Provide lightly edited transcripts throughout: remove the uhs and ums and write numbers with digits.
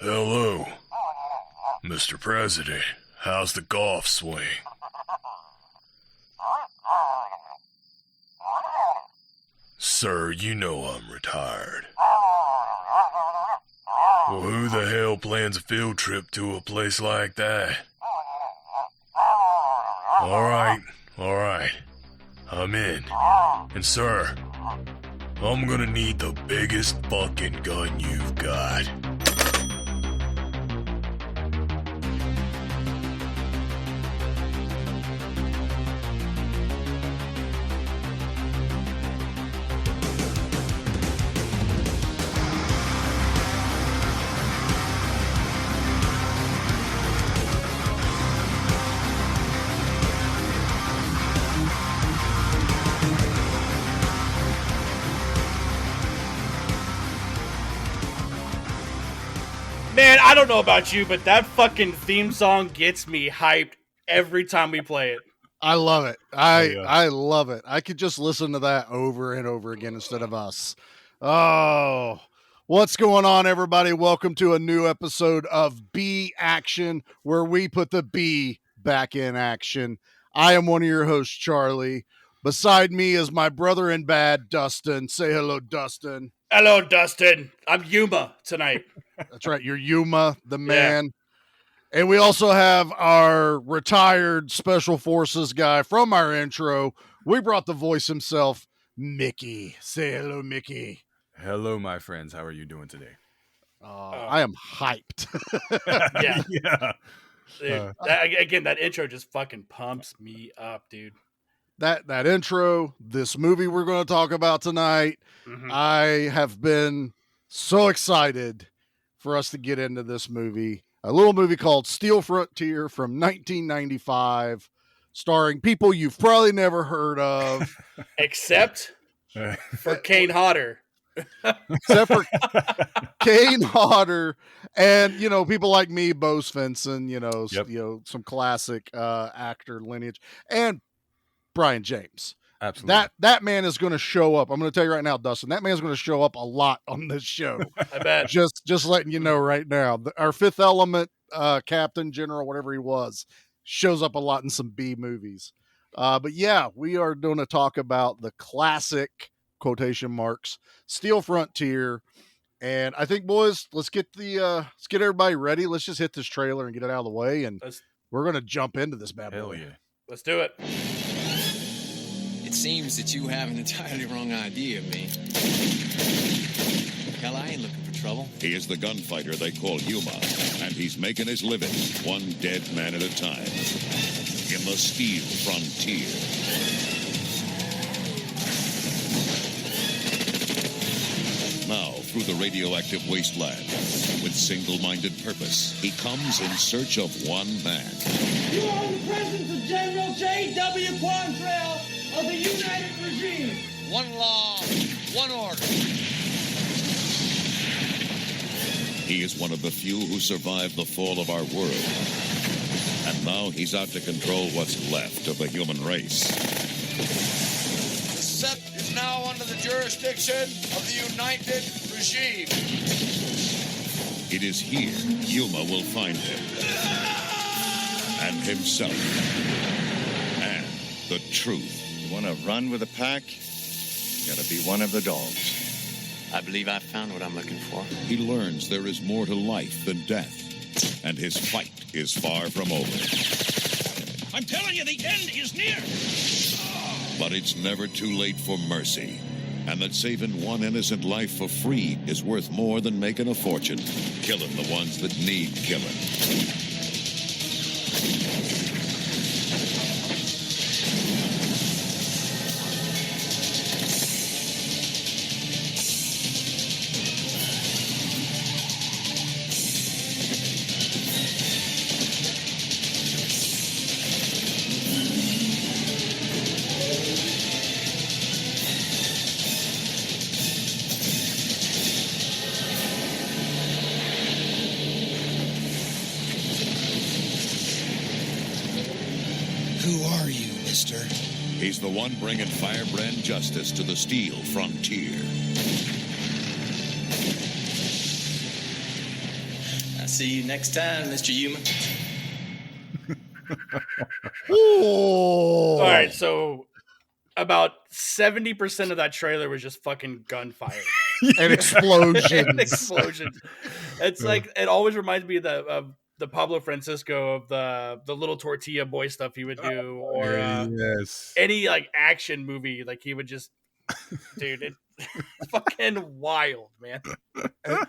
Hello, Mr. President. How's the golf swing? Sir, you know I'm retired. Well, who the hell plans a field trip to a place like that? Alright. I'm in. And sir, I'm gonna need the biggest fucking gun you've got. Man, I don't know about you, but that fucking theme song gets me hyped every time we play it. I love it. I love it. I could just listen to that over and over again instead of us. Oh, what's going on, everybody? Welcome to a new episode of B Action, where we put the B back in action. I am one of your hosts, Charlie. Beside me is my brother in bad, Dustin. Say hello, Dustin. Hello, Dustin. I'm Yuma tonight. That's right. You're Yuma, the man. Yeah. And we also have our retired special forces guy from our intro. We brought the voice himself, Mickey. Say hello, Mickey. Hello, my friends. How are you doing today? I am hyped. Yeah. Dude, that intro just fucking pumps me up, dude. That intro, this movie we're going to talk about tonight, I have been so excited for us to get into this movie. A little movie called Steel Frontier from 1995, starring people you've probably never heard of. Except for Kane Hodder. Except for Kane Hodder and, people like me, Bo Svensson, some classic actor lineage, and Brion James. Absolutely. That man is going to show up. I'm going to tell you right now, Dustin, that man's going to show up a lot on this show. I bet. Just letting you know right now. Our Fifth Element captain, general, whatever he was, shows up a lot in some B movies. But yeah, we are going to talk about the classic, quotation marks, Steel Frontier. And I think, boys, let's get everybody ready. Let's just hit this trailer and get it out of the way. And we're going to jump into this bad boy. Hell yeah. Let's do it. It seems that you have an entirely wrong idea of me. Hell, I ain't looking for trouble. He is the gunfighter they call Yuma, and he's making his living one dead man at a time in the Steel Frontier. Now, through the radioactive wasteland, with single-minded purpose, he comes in search of one man. You are in the presence of General J.W. Quantrill of the United Regime. One law, one order. He is one of the few who survived the fall of our world. And now he's out to control what's left of the human race. The Sept is now under the jurisdiction of the United Regime. It is here Yuma will find him. And himself. And the truth. You want to run with the pack? You gotta be one of the dogs. I believe I found what I'm looking for. He learns there is more to life than death. And his fight is far from over. I'm telling you, the end is near. But it's never too late for mercy. And that saving one innocent life for free is worth more than making a fortune, killing the ones that need killing. Who are you, mister? He's the one bringing firebrand justice to the Steel Frontier. see you next time, Mr. Yuma. All right, so about 70% of that trailer was just fucking gunfire and explosions. and explosions. It's like it always reminds me of the Pablo Francisco of the little tortilla boy stuff he would do, or yes. any like action movie. Like he would just, dude, it's fucking wild, man.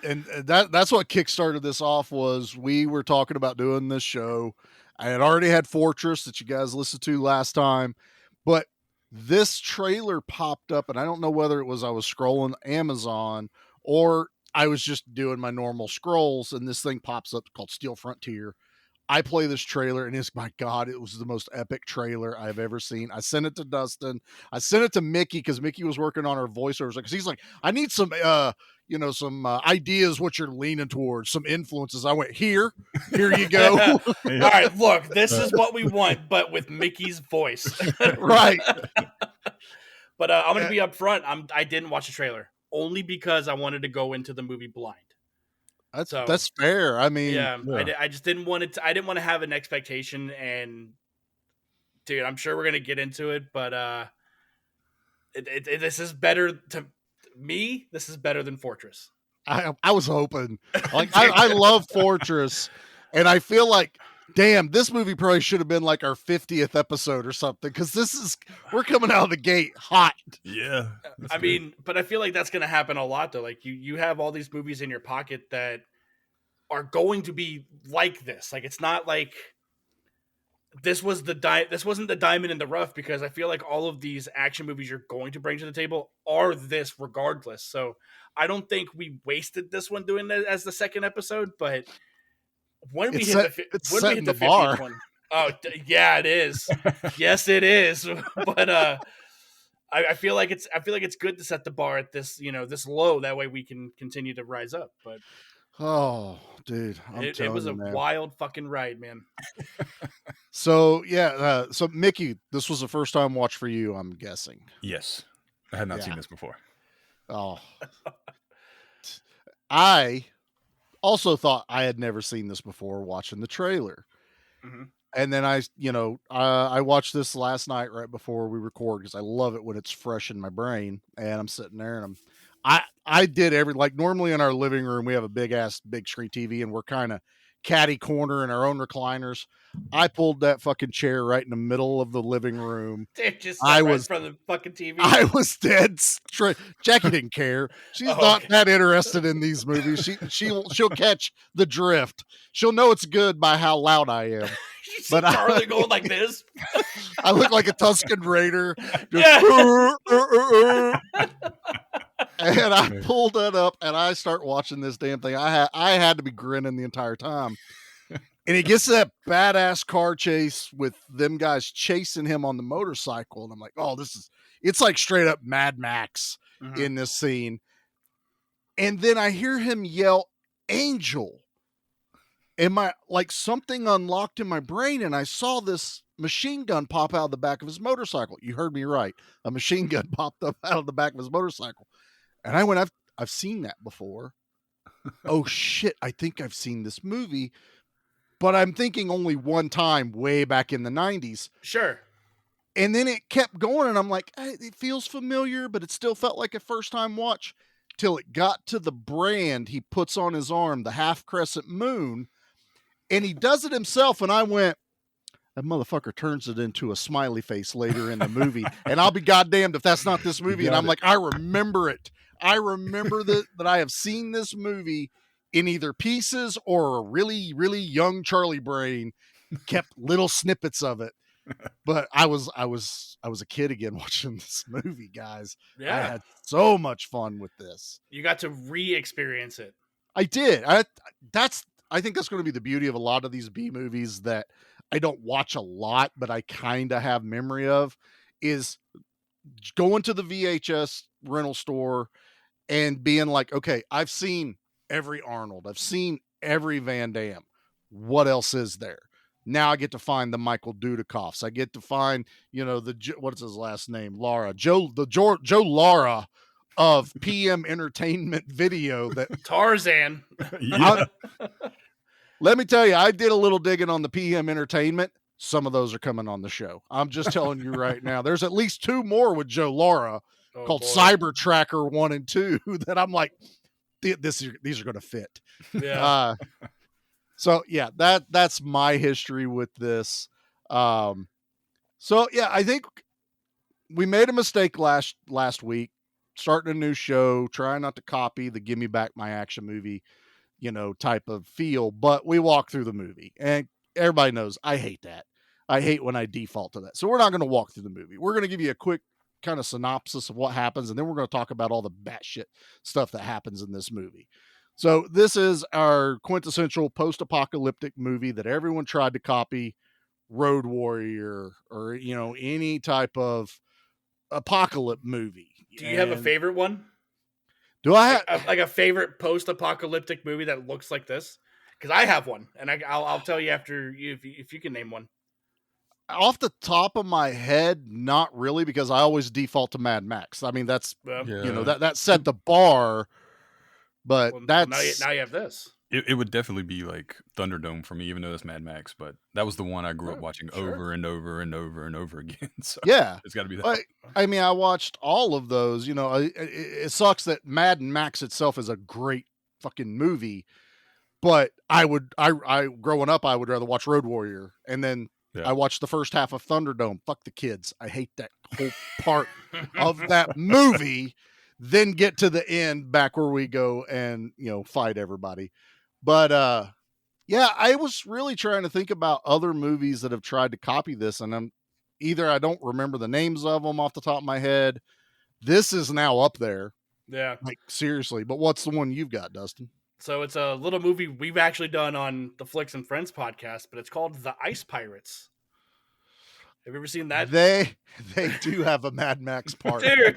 And that's what kickstarted this off. Was we were talking about doing this show. I had already had Fortress that you guys listened to last time, but this trailer popped up, and I don't know whether it was I was scrolling Amazon or I was just doing my normal scrolls, and this thing pops up called Steel Frontier. I play this trailer, and it's, my God, it was the most epic trailer I've ever seen. I sent it to Dustin. I sent it to Mickey because Mickey was working on our voiceovers. Because he's like, I need some, some ideas what you're leaning towards, some influences. I went, here you go. All right, look, this is what we want, but with Mickey's voice. Right. But I'm going to be upfront. I didn't watch the trailer only because I wanted to go into the movie blind. That's fair. I mean, yeah. I just didn't want it. I didn't want to have an expectation, and dude, I'm sure we're gonna get into it, but this is better to me. This is better than Fortress. I was hoping. Like I love Fortress, and I feel like, damn, this movie probably should have been like our 50th episode or something, because we're coming out of the gate hot. Yeah. I mean, but I feel like that's going to happen a lot, though. Like you have all these movies in your pocket that are going to be like this. Like, it's not like this wasn't the diamond in the rough, because I feel like all of these action movies you're going to bring to the table are this regardless. So I don't think we wasted this one doing it as the second episode, but when we hit the 50th one, yeah, it is. Yes, it is. But I feel like it's good to set the bar at this, this low. That way we can continue to rise up. But oh, dude, it was a wild fucking ride, man. So yeah, so Mickey, this was the first time watch for you, I'm guessing. Yes, I had not seen this before. Oh, I also thought I had never seen this before watching the trailer. Mm-hmm. And then I watched this last night right before we record, because I love it when it's fresh in my brain, and I'm sitting there and I did normally in our living room, we have a big screen TV, and we're kind of catty corner in our own recliners. I pulled that fucking chair right in the middle of the living room. Just right in front of the fucking TV. I was dead straight. Jackie didn't care. She's not that interested in these movies. She'll catch the drift. She'll know it's good by how loud I am. But Charlie going like this. I look like a Tuscan Raider. And I pulled it up and I start watching this damn thing. I had to be grinning the entire time. And he gets to that badass car chase with them guys chasing him on the motorcycle. And I'm like, oh, it's like straight up Mad Max in this scene. And then I hear him yell, "Angel." And something unlocked in my brain, and I saw this machine gun pop out of the back of his motorcycle. You heard me right. A machine gun popped up out of the back of his motorcycle. And I went, I've seen that before. Oh shit, I think I've seen this movie. But I'm thinking only one time way back in the 90s. Sure. And then it kept going, and I'm like, it feels familiar, but it still felt like a first time watch, till it got to the brand he puts on his arm, the half crescent moon. And he does it himself, and I went, that motherfucker turns it into a smiley face later in the movie. And I'll be goddamned if that's not this movie. And I'm like, I remember it. I remember that I have seen this movie in either pieces or a really, really young Charlie brain kept little snippets of it. But I was a kid again watching this movie, guys. Yeah. I had so much fun with this. You got to re-experience it. I did. I think that's going to be the beauty of a lot of these B movies that I don't watch a lot, but I kind of have memory of, is going to the VHS rental store and being like, okay, I've seen every Arnold. I've seen every Van Damme. What else is there? Now I get to find the Michael Dudikoffs. I get to find, what's his last name? Lara. Joe Lara of PM Entertainment Video. That Tarzan. Let me tell you, I did a little digging on the PM Entertainment. Some of those are coming on the show. I'm just telling you right now. There's at least 2 more with Joe Lara called Cyber Tracker 1 and 2 that I'm like, these are going to fit. Yeah. So yeah, that's my history with this. So yeah, I think we made a mistake last week, starting a new show, trying not to copy the "Give Me Back My Action Movie," type of feel. But we walk through the movie, and everybody knows I hate that. I hate when I default to that. So we're not going to walk through the movie. We're going to give you a quick kind of synopsis of what happens, and then we're going to talk about all the batshit stuff that happens in this movie. So this is our quintessential post-apocalyptic movie that everyone tried to copy, Road Warrior or any type of apocalypse movie. Do you have a favorite one? Do I have like a favorite post-apocalyptic movie that looks like this? Because I have one, and I'll tell you after if you can name one. Off the top of my head, not really, because I always default to Mad Max. I mean, that's that set the bar. But that's now you have this. It would definitely be like Thunderdome for me, even though that's Mad Max. But that was the one I grew up watching over and over and over and over again. So yeah, it's got to be that. I mean, I watched all of those. It sucks that Mad Max itself is a great fucking movie, but I growing up, I would rather watch Road Warrior, and then I watched the first half of Thunderdome. Fuck the kids. I hate that whole part of that movie. Then get to the end back where we go and, fight everybody. But, I was really trying to think about other movies that have tried to copy this. And I don't remember the names of them off the top of my head. This is now up there. Yeah. Like seriously. But what's the one you've got, Dustin? So it's a little movie we've actually done on the Flicks and Friends podcast, but it's called The Ice Pirates. Have you ever seen that? They do have a Mad Max part. Dude.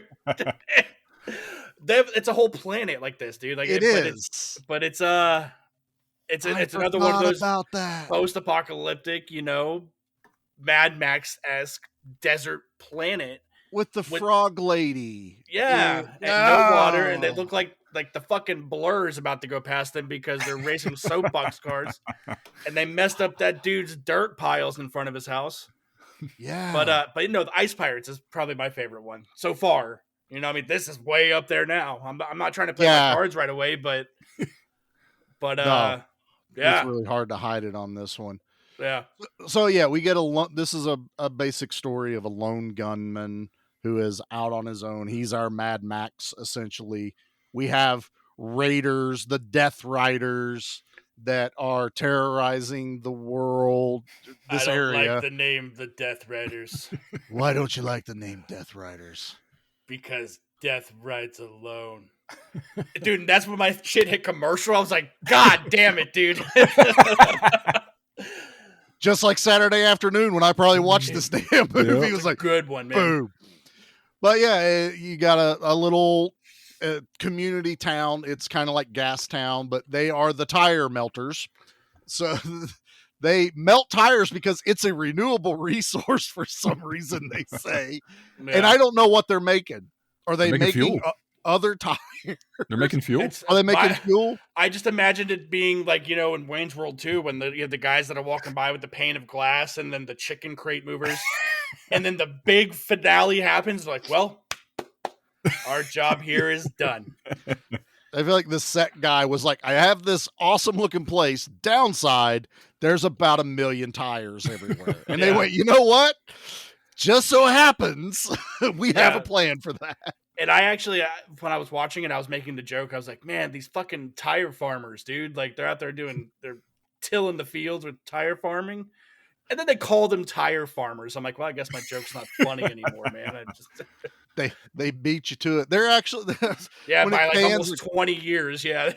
It's a whole planet like this, dude. Like it is, but it's another one of those about that post-apocalyptic, Mad Max-esque desert planet with the frog lady. Yeah, and no water, and they look like the fucking Blur is about to go past them because they're racing soapbox cars, and they messed up that dude's dirt piles in front of his house. Yeah, but the Ice Pirates is probably my favorite one so far. This is way up there now. I'm not trying to play my cards right away, but no, yeah, it's really hard to hide it on this one. Yeah. So we get this is a basic story of a lone gunman who is out on his own. He's our Mad Max, essentially. We have raiders, the Death Riders, that are terrorizing the world. This area. I don't like the name the Death Riders. Why don't you like the name Death Riders? Because death rides alone. Dude, that's when my shit hit commercial. I was like, God damn it, dude. Just like Saturday afternoon when I probably watched this damn movie. It was like, good one, man. Boom. But you got a little community town. It's kind of like Gas Town, but they are the tire melters. So they melt tires because it's a renewable resource for some reason, they say. Yeah. And I don't know what they're making. Are they making other tires? They're making fuel? Are they making fuel? I just imagined it being like, in Wayne's World 2 when you have the guys that are walking by with the pane of glass and then the chicken crate movers. And then the big finale happens. Like, well, our job here is done. I feel like the set guy was like, I have this awesome looking place. Downside, there's about 1 million tires everywhere. And they went, you know what? Just so happens we have a plan for that. And I actually, when I was watching it, I was making the joke. I was like, man, these fucking tire farmers, dude. Like, they're out there they're tilling the fields with tire farming. And then they call them tire farmers. I'm like, well, I guess my joke's not funny anymore, man. I just... They beat you to it. They're actually by like almost 20 years. Yeah.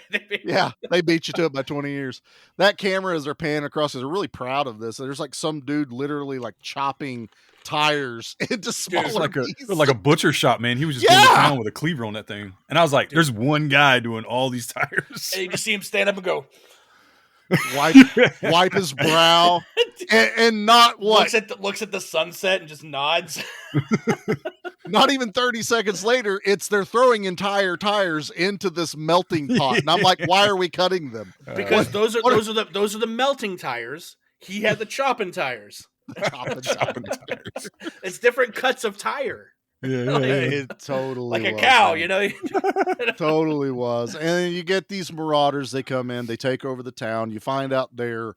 They beat you to it by 20 years. That camera as they're panning across, they're really proud of this. There's like some dude literally like chopping tires into smaller pieces. Like a butcher shop, man. He was just going to town with a cleaver on that thing. And I was like, there's one guy doing all these tires. And you just see him stand up and go, wipe his brow, and not what? Looks at the sunset and just nods. Not even 30 seconds later, they're throwing entire tires into this melting pot, and I'm like, why are we cutting them? Because those are the melting tires. He had the chopping tires. Chopping tires. It's different cuts of tire. Yeah, it totally like a was, cow, man. Totally was. And then you get these marauders. They come in, they take over the town. You find out they're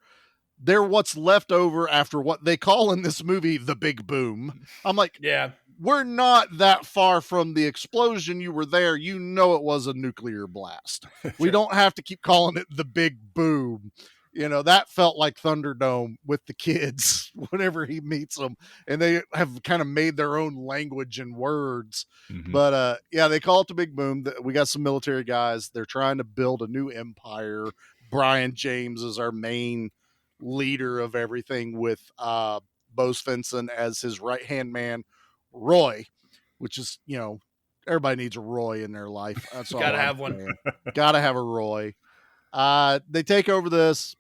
what's left over after what they call in this movie the big boom. I'm like, yeah, we're not that far from the explosion. You were there. You know it was a nuclear blast. Sure. We don't have to keep calling it the big boom. That felt like Thunderdome with the kids whenever he meets them, and they have kind of made their own language and words. Mm-hmm. But they call it the big boom. We got some military guys. They're trying to build a new empire. Brion James is our main leader of everything, with Bo Svensson as his right-hand man, Roy, which is, everybody needs a Roy in their life. That's all. Gotta have one. Gotta have a Roy. They take over this.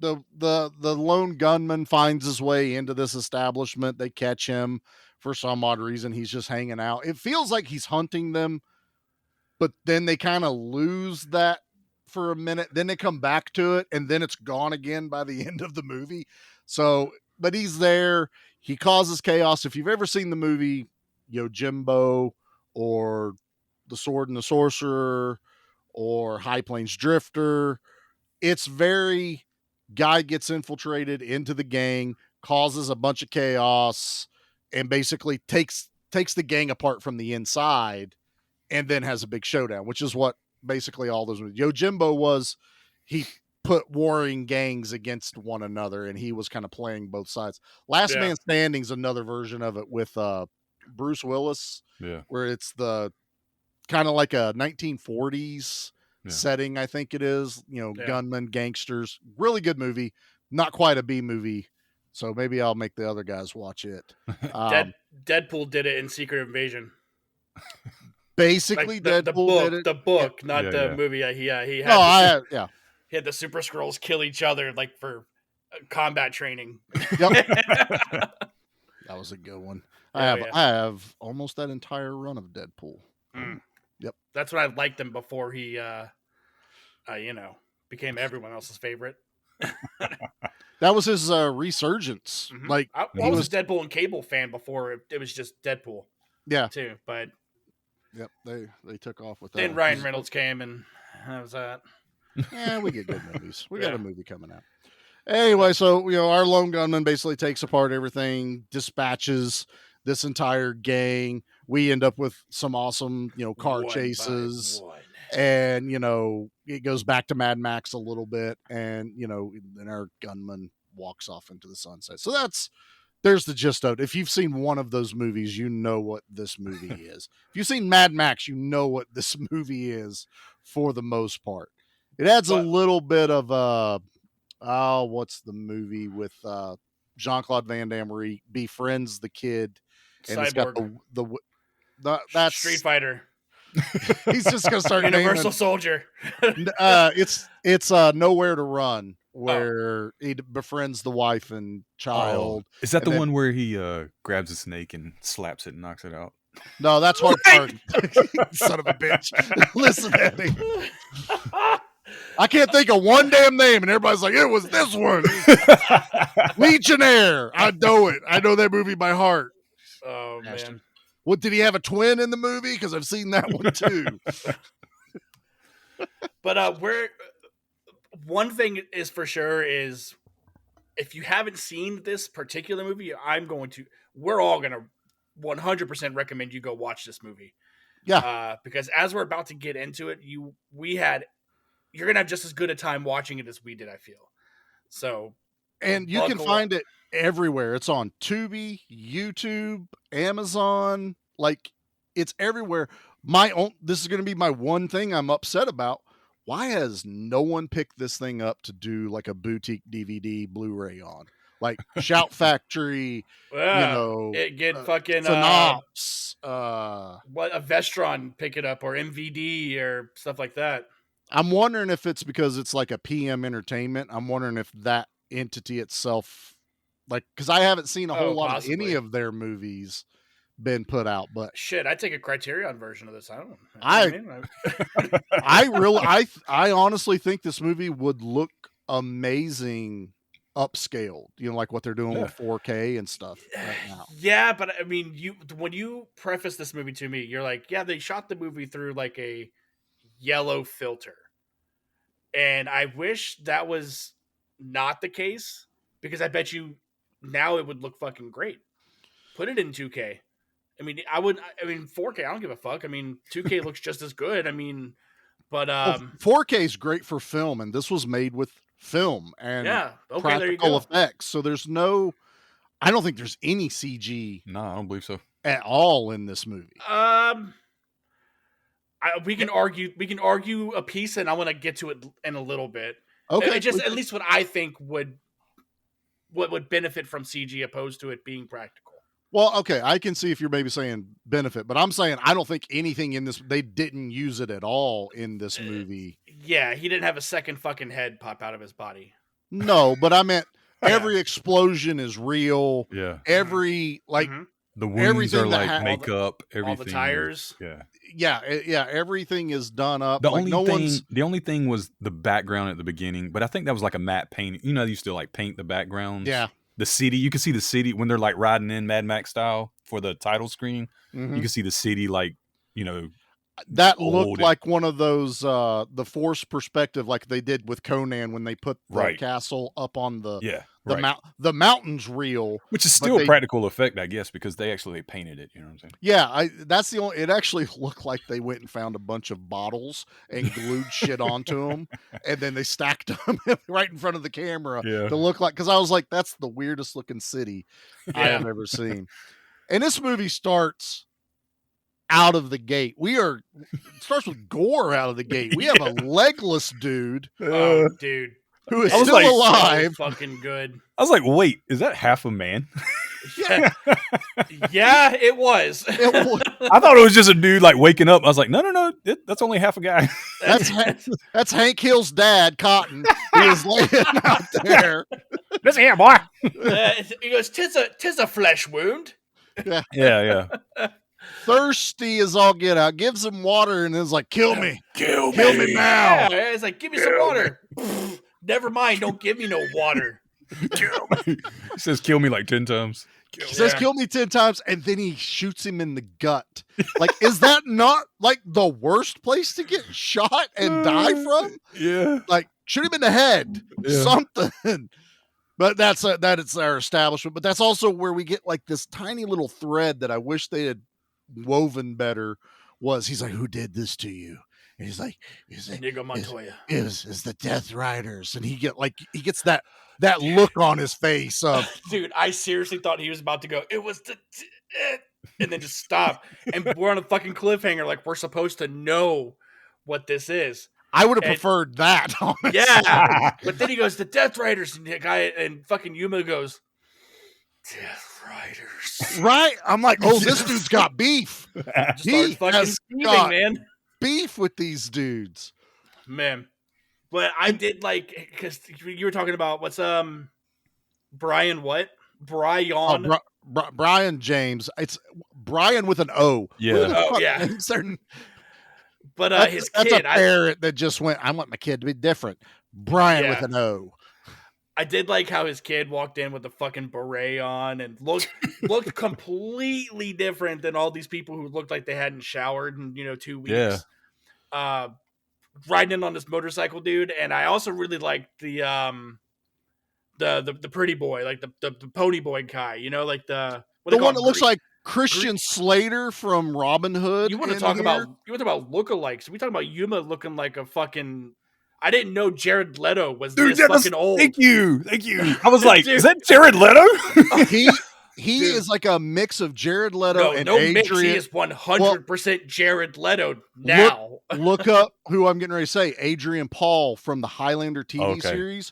The lone gunman finds his way into this establishment. They catch him for some odd reason. He's just hanging out. It feels like he's hunting them, but then they kind of lose that for a minute. Then they come back to it, and then it's gone again by the end of the movie. So, but he's there. He causes chaos. If you've ever seen the movie Yojimbo or The Sword and the Sorcerer or High Plains Drifter, it's very... guy gets infiltrated into the gang, causes a bunch of chaos, and basically takes the gang apart from the inside, and then has a big showdown, which is what basically all those movies. Yojimbo was, he put warring gangs against one another, and he was kind of playing both sides. Last Man Standing's another version of it with Bruce Willis, where it's the kind of like a 1940s setting, I think it is, gunmen, gangsters. Really good movie. Not quite a B movie, so maybe I'll make the other guys watch it. Deadpool did it in Secret Invasion. Basically, like Deadpool did it. The book, not the movie. He had he had the Super Skrulls kill each other like for combat training. Yep. That was a good one. I have almost that entire run of Deadpool. Yep. That's what I liked him before he became everyone else's favorite. That was his resurgence. Mm-hmm. Like I was a Deadpool and Cable fan before it was just Deadpool. Yeah. Too, but yep, they took off with that. Then Ryan Reynolds came, and that was that. Yeah, we get good movies. We got a movie coming out. Anyway, so our lone gunman basically takes apart everything, dispatches this entire gang. We end up with some awesome, car chases, and it goes back to Mad Max a little bit, and then our gunman walks off into the sunset. So there's the gist of it. If you've seen one of those movies, you know what this movie is. If you've seen Mad Max, you know what this movie is for the most part. It adds a little bit of what's the movie with Jean-Claude Van Damme where he befriends the kid, and Cyborg. It's got that's Street Fighter. He's just gonna start Universal Soldier. It's Nowhere to Run, where he befriends the wife and child. Is that the one where he grabs a snake and slaps it and knocks it out? No, that's Hard Part. Son of a bitch. Listen at me. I can't think of one damn name, and everybody's like, it was this one. Legionnaire. I know it. I know that movie by heart. Oh, man. What, did he have a twin in the movie? Because I've seen that one too. But one thing is for sure is if you haven't seen this particular movie, we're all going to 100% recommend you go watch this movie. Yeah. Because as we're about to get into it, you're going to have just as good a time watching it as we did, I feel. So, and you can find it everywhere. It's on Tubi, YouTube, Amazon. Like, it's everywhere. This is going to be my one thing I'm upset about. Why has no one picked this thing up to do like a boutique DVD Blu-ray on? Like Shout Factory, get fucking Synops, what a Vestron pick it up, or MVD or stuff like that. I'm wondering if it's because it's like a PM Entertainment. I'm wondering if that entity itself, like, because I haven't seen a whole lot possibly. of any of their movies been put out, but Shit, I'd take a Criterion version of this. I don't know. I honestly think this movie would look amazing upscaled, like what they're doing with 4K and stuff right now. Yeah, but I mean, when you preface this movie to me, you're like, yeah, they shot the movie through like a yellow filter. And I wish that was not the case, because I bet you now it would look fucking great. Put it in 2K. I mean, 4K, I don't give a fuck. I mean, 2K looks just as good. I mean, but 4K is great for film, and this was made with film and practical effects. So I don't think there's any CG. No, I don't believe so at all in this movie. We can argue a piece, and I want to get to it in a little bit. Okay, at least what I think would benefit from CG opposed to it being practical. Well, okay, I can see if you're maybe saying benefit, but I'm saying I don't think anything in this, they didn't use it at all in this movie. Yeah, he didn't have a second fucking head pop out of his body. No, but I meant every explosion is real. Yeah. Every, like, the wounds are like makeup, everything. All the tires. Yeah, everything is done up. The only thing was the background at the beginning, but I think that was like a matte painting. You know, you still like paint the backgrounds. Yeah. The city, you can see the city when they're like riding in Mad Max style for the title screen. You can see the city, like, that looked like one of those the forced perspective, like they did with Conan when they put the castle up on the the mountain's real, which is still a practical effect, I guess, because they actually painted it. You know what I'm saying? Yeah, that's the only. It actually looked like they went and found a bunch of bottles and glued shit onto them, and then they stacked them right in front of the camera to look like. Because I was like, that's the weirdest looking city I have ever seen. And this movie starts out of the gate. It starts with gore out of the gate. We have a legless dude. Dude. Who is still alive. So fucking good. I was like, wait, is that half a man? Yeah, it was. I thought it was just a dude like waking up. I was like, no, that's only half a guy. That's Hank Hill's dad, Cotton. He was laying out there. Listen here, boy. He goes, tis a flesh wound. Yeah. Thirsty as all get out, gives him water, and is like, kill me now. Yeah, he's like, give me some water. Never mind, don't give me no water. Kill me. He says, kill me like 10 times. He says, kill me 10 times, and then he shoots him in the gut. Like, is that not like the worst place to get shot and die from? Yeah. Like, shoot him in the head. Something. But that it's our establishment. But that's also where we get like this tiny little thread that I wish they had woven better. He's like, who did this to you? And he's like Inigo Montoya. Is the Death Riders. And he gets that look on his face of, dude, I seriously thought he was about to go, it was and then just stop. And we're on a fucking cliffhanger, like we're supposed to know what this is. I would have preferred that. Honestly. Yeah. But then he goes, the Death Riders, and the guy and fucking Yuma goes, Death Riders. Right? I'm like, oh, this dude's got beef. He has got beef with these dudes. Man. But I did like, because you were talking about what's Brion what? Brion. Brion James. It's Brion with an O. Yeah. But his kid. That's a parent that just went, I want my kid to be different. Brion with an O. I did like how his kid walked in with a fucking beret on and looked completely different than all these people who looked like they hadn't showered in 2 weeks. Yeah. Riding in on this motorcycle dude, and I also really liked the pretty boy, like the pony boy guy. Like the one that looks like Christian Slater from Robin Hood. You want to talk about lookalikes? We talk about Yuma looking like a fucking. I didn't know Jared Leto was this fucking old. Thank you. I was like, is that Jared Leto? He is like a mix of Jared Leto and Adrian. Mix. He is 100% Jared Leto now. Look up who I'm getting ready to say. Adrian Paul from the Highlander TV series.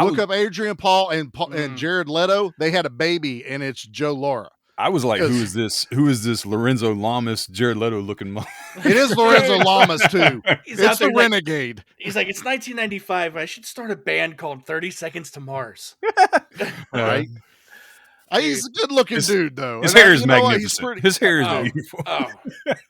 Look up Adrian Paul and Jared Leto. They had a baby, and it's Joe Lara. I was like, who is this? Who is this Lorenzo Lamas, Jared Leto looking mother? It is Lorenzo Lamas too. He's It's out there the like- Renegade. He's like, it's 1995. I should start a band called 30 Seconds to Mars. Right. He's a good-looking dude, though. His And hair is you know what? magnificent. His hair is Oh, beautiful. oh.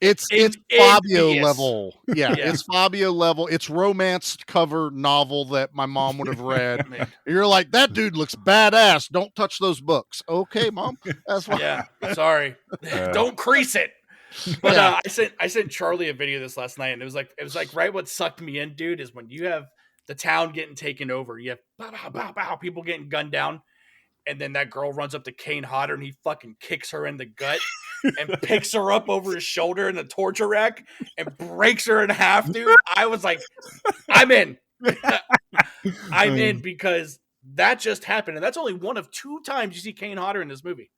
It's It's Fabio envious. level. Yeah, Yeah. it's Fabio level. It's romance cover novel that my mom would have read. Man. You're like, that dude looks badass. Don't touch those books. Okay, mom. That's why. Yeah, sorry. Don't crease it. But Yeah. I sent Charlie a video of this last night, and it was like right what sucked me in, dude, is when you have the town getting taken over, you have bow, bow, bow, bow, people getting gunned down, and then that girl runs up to Kane Hodder and he fucking kicks her in the gut and picks her up over his shoulder in the torture rack and breaks her in half, dude. I was like, I'm in. I'm in because that just happened, and that's only one of 2 times you see Kane Hodder in this movie.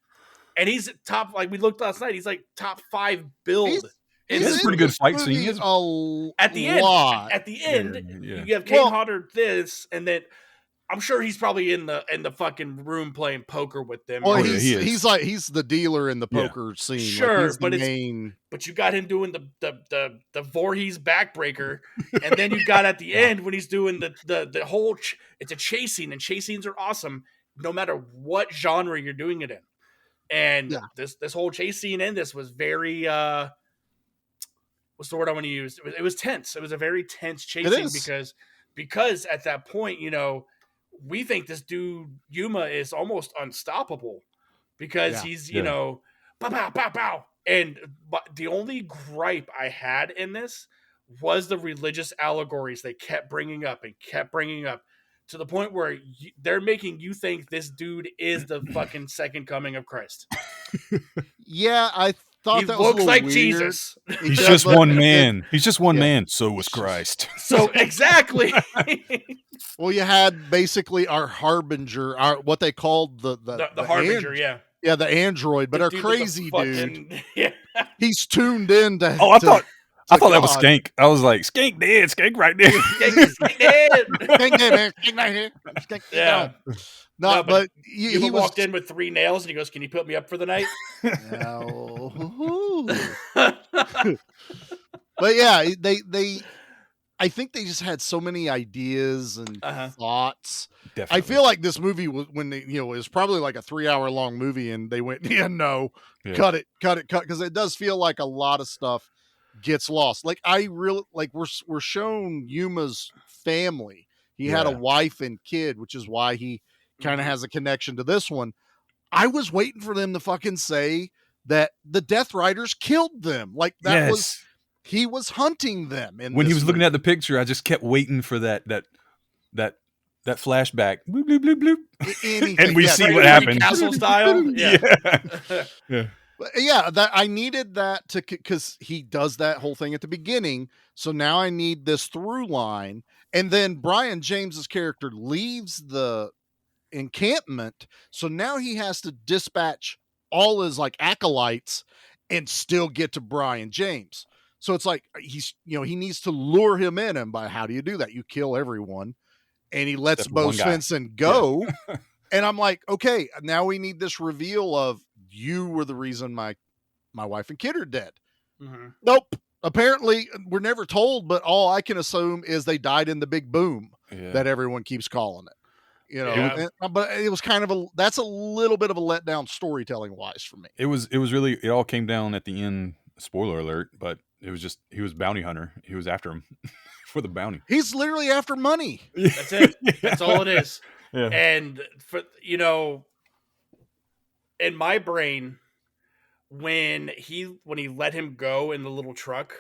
And he's top, like we looked last night, he's like top 5 build. He's It's a in pretty good this fight movie scene. At the end, lot. at the end, Yeah. you have Kane Well- Hodder this, and then I'm sure he's probably in the fucking room playing poker with them. Well, Oh, yeah, he is. he's the dealer in the Yeah. poker scene. Like, Sure, he's the but it's- main. But you got him doing the Voorhees backbreaker, and then you got at the end when he's doing the whole. It's a chase scene, and chase scenes are awesome no matter what genre you're doing it in. And Yeah. this whole chase scene in this was very what's the word I want to use? It was tense. It was a very tense chase It scene is. because at that point, you know, we think this dude Yuma is almost unstoppable because Yeah. he's Yeah. you know pow pow pow pow. And but the only gripe I had in this was the religious allegories they kept bringing up to the point where they're making you think this dude is the fucking second coming of Christ. Yeah, I thought He that was a looks little like weird. Jesus. He's Yeah, just but one it- man. He's just one yeah. man. So was Christ. So exactly. Well, you had basically our harbinger, what they called the harbinger, and- yeah. yeah, the android, but The our dude with the crazy dude, fucking- Yeah. he's tuned in to. Oh, I to- thought that was God. Skank. I was like, Skank dead. Skank right there. Skank dead, man. Skank right here. Skank Yeah. down. No, but You he was walked in with 3 nails and he goes, "Can you put me up for the night?" No. But yeah, they I think they just had so many ideas and thoughts. Definitely. I feel like this movie was when they, it was probably like a 3-hour long movie, and they went, cut it, because it does feel like a lot of stuff gets lost. Like I really like we're shown Yuma's family. He had a wife and kid, which is why he kind of has a connection to this one. I was waiting for them to fucking say that the Death Riders killed them. Like that was he was hunting them. And when he was looking at the picture, I just kept waiting for that flashback. Bloop, bloop, bloop, bloop. And we see what happened. Castle style. Yeah. Yeah. But yeah, that I needed that to because he does that whole thing at the beginning. So now I need this through line, and then Brion James's character leaves the encampment, so now he has to dispatch all his like acolytes and still get to Brion James. So it's like he's he needs to lure him in, and by how do you do that? You kill everyone, and he lets Except Bo one guy. Svensson go. And I'm like, okay, now we need this reveal of you were the reason my wife and kid are dead. Mm-hmm. Nope. Apparently, we're never told, but all I can assume is they died in the big boom that everyone keeps calling it. But it was kind of that's a little bit of a letdown storytelling wise for me. It was really, it all came down at the end. Spoiler alert, but it was just, he was bounty hunter. He was after him for the bounty. He's literally after money. That's it. That's all it is. Yeah. And for in my brain, when he let him go in the little truck,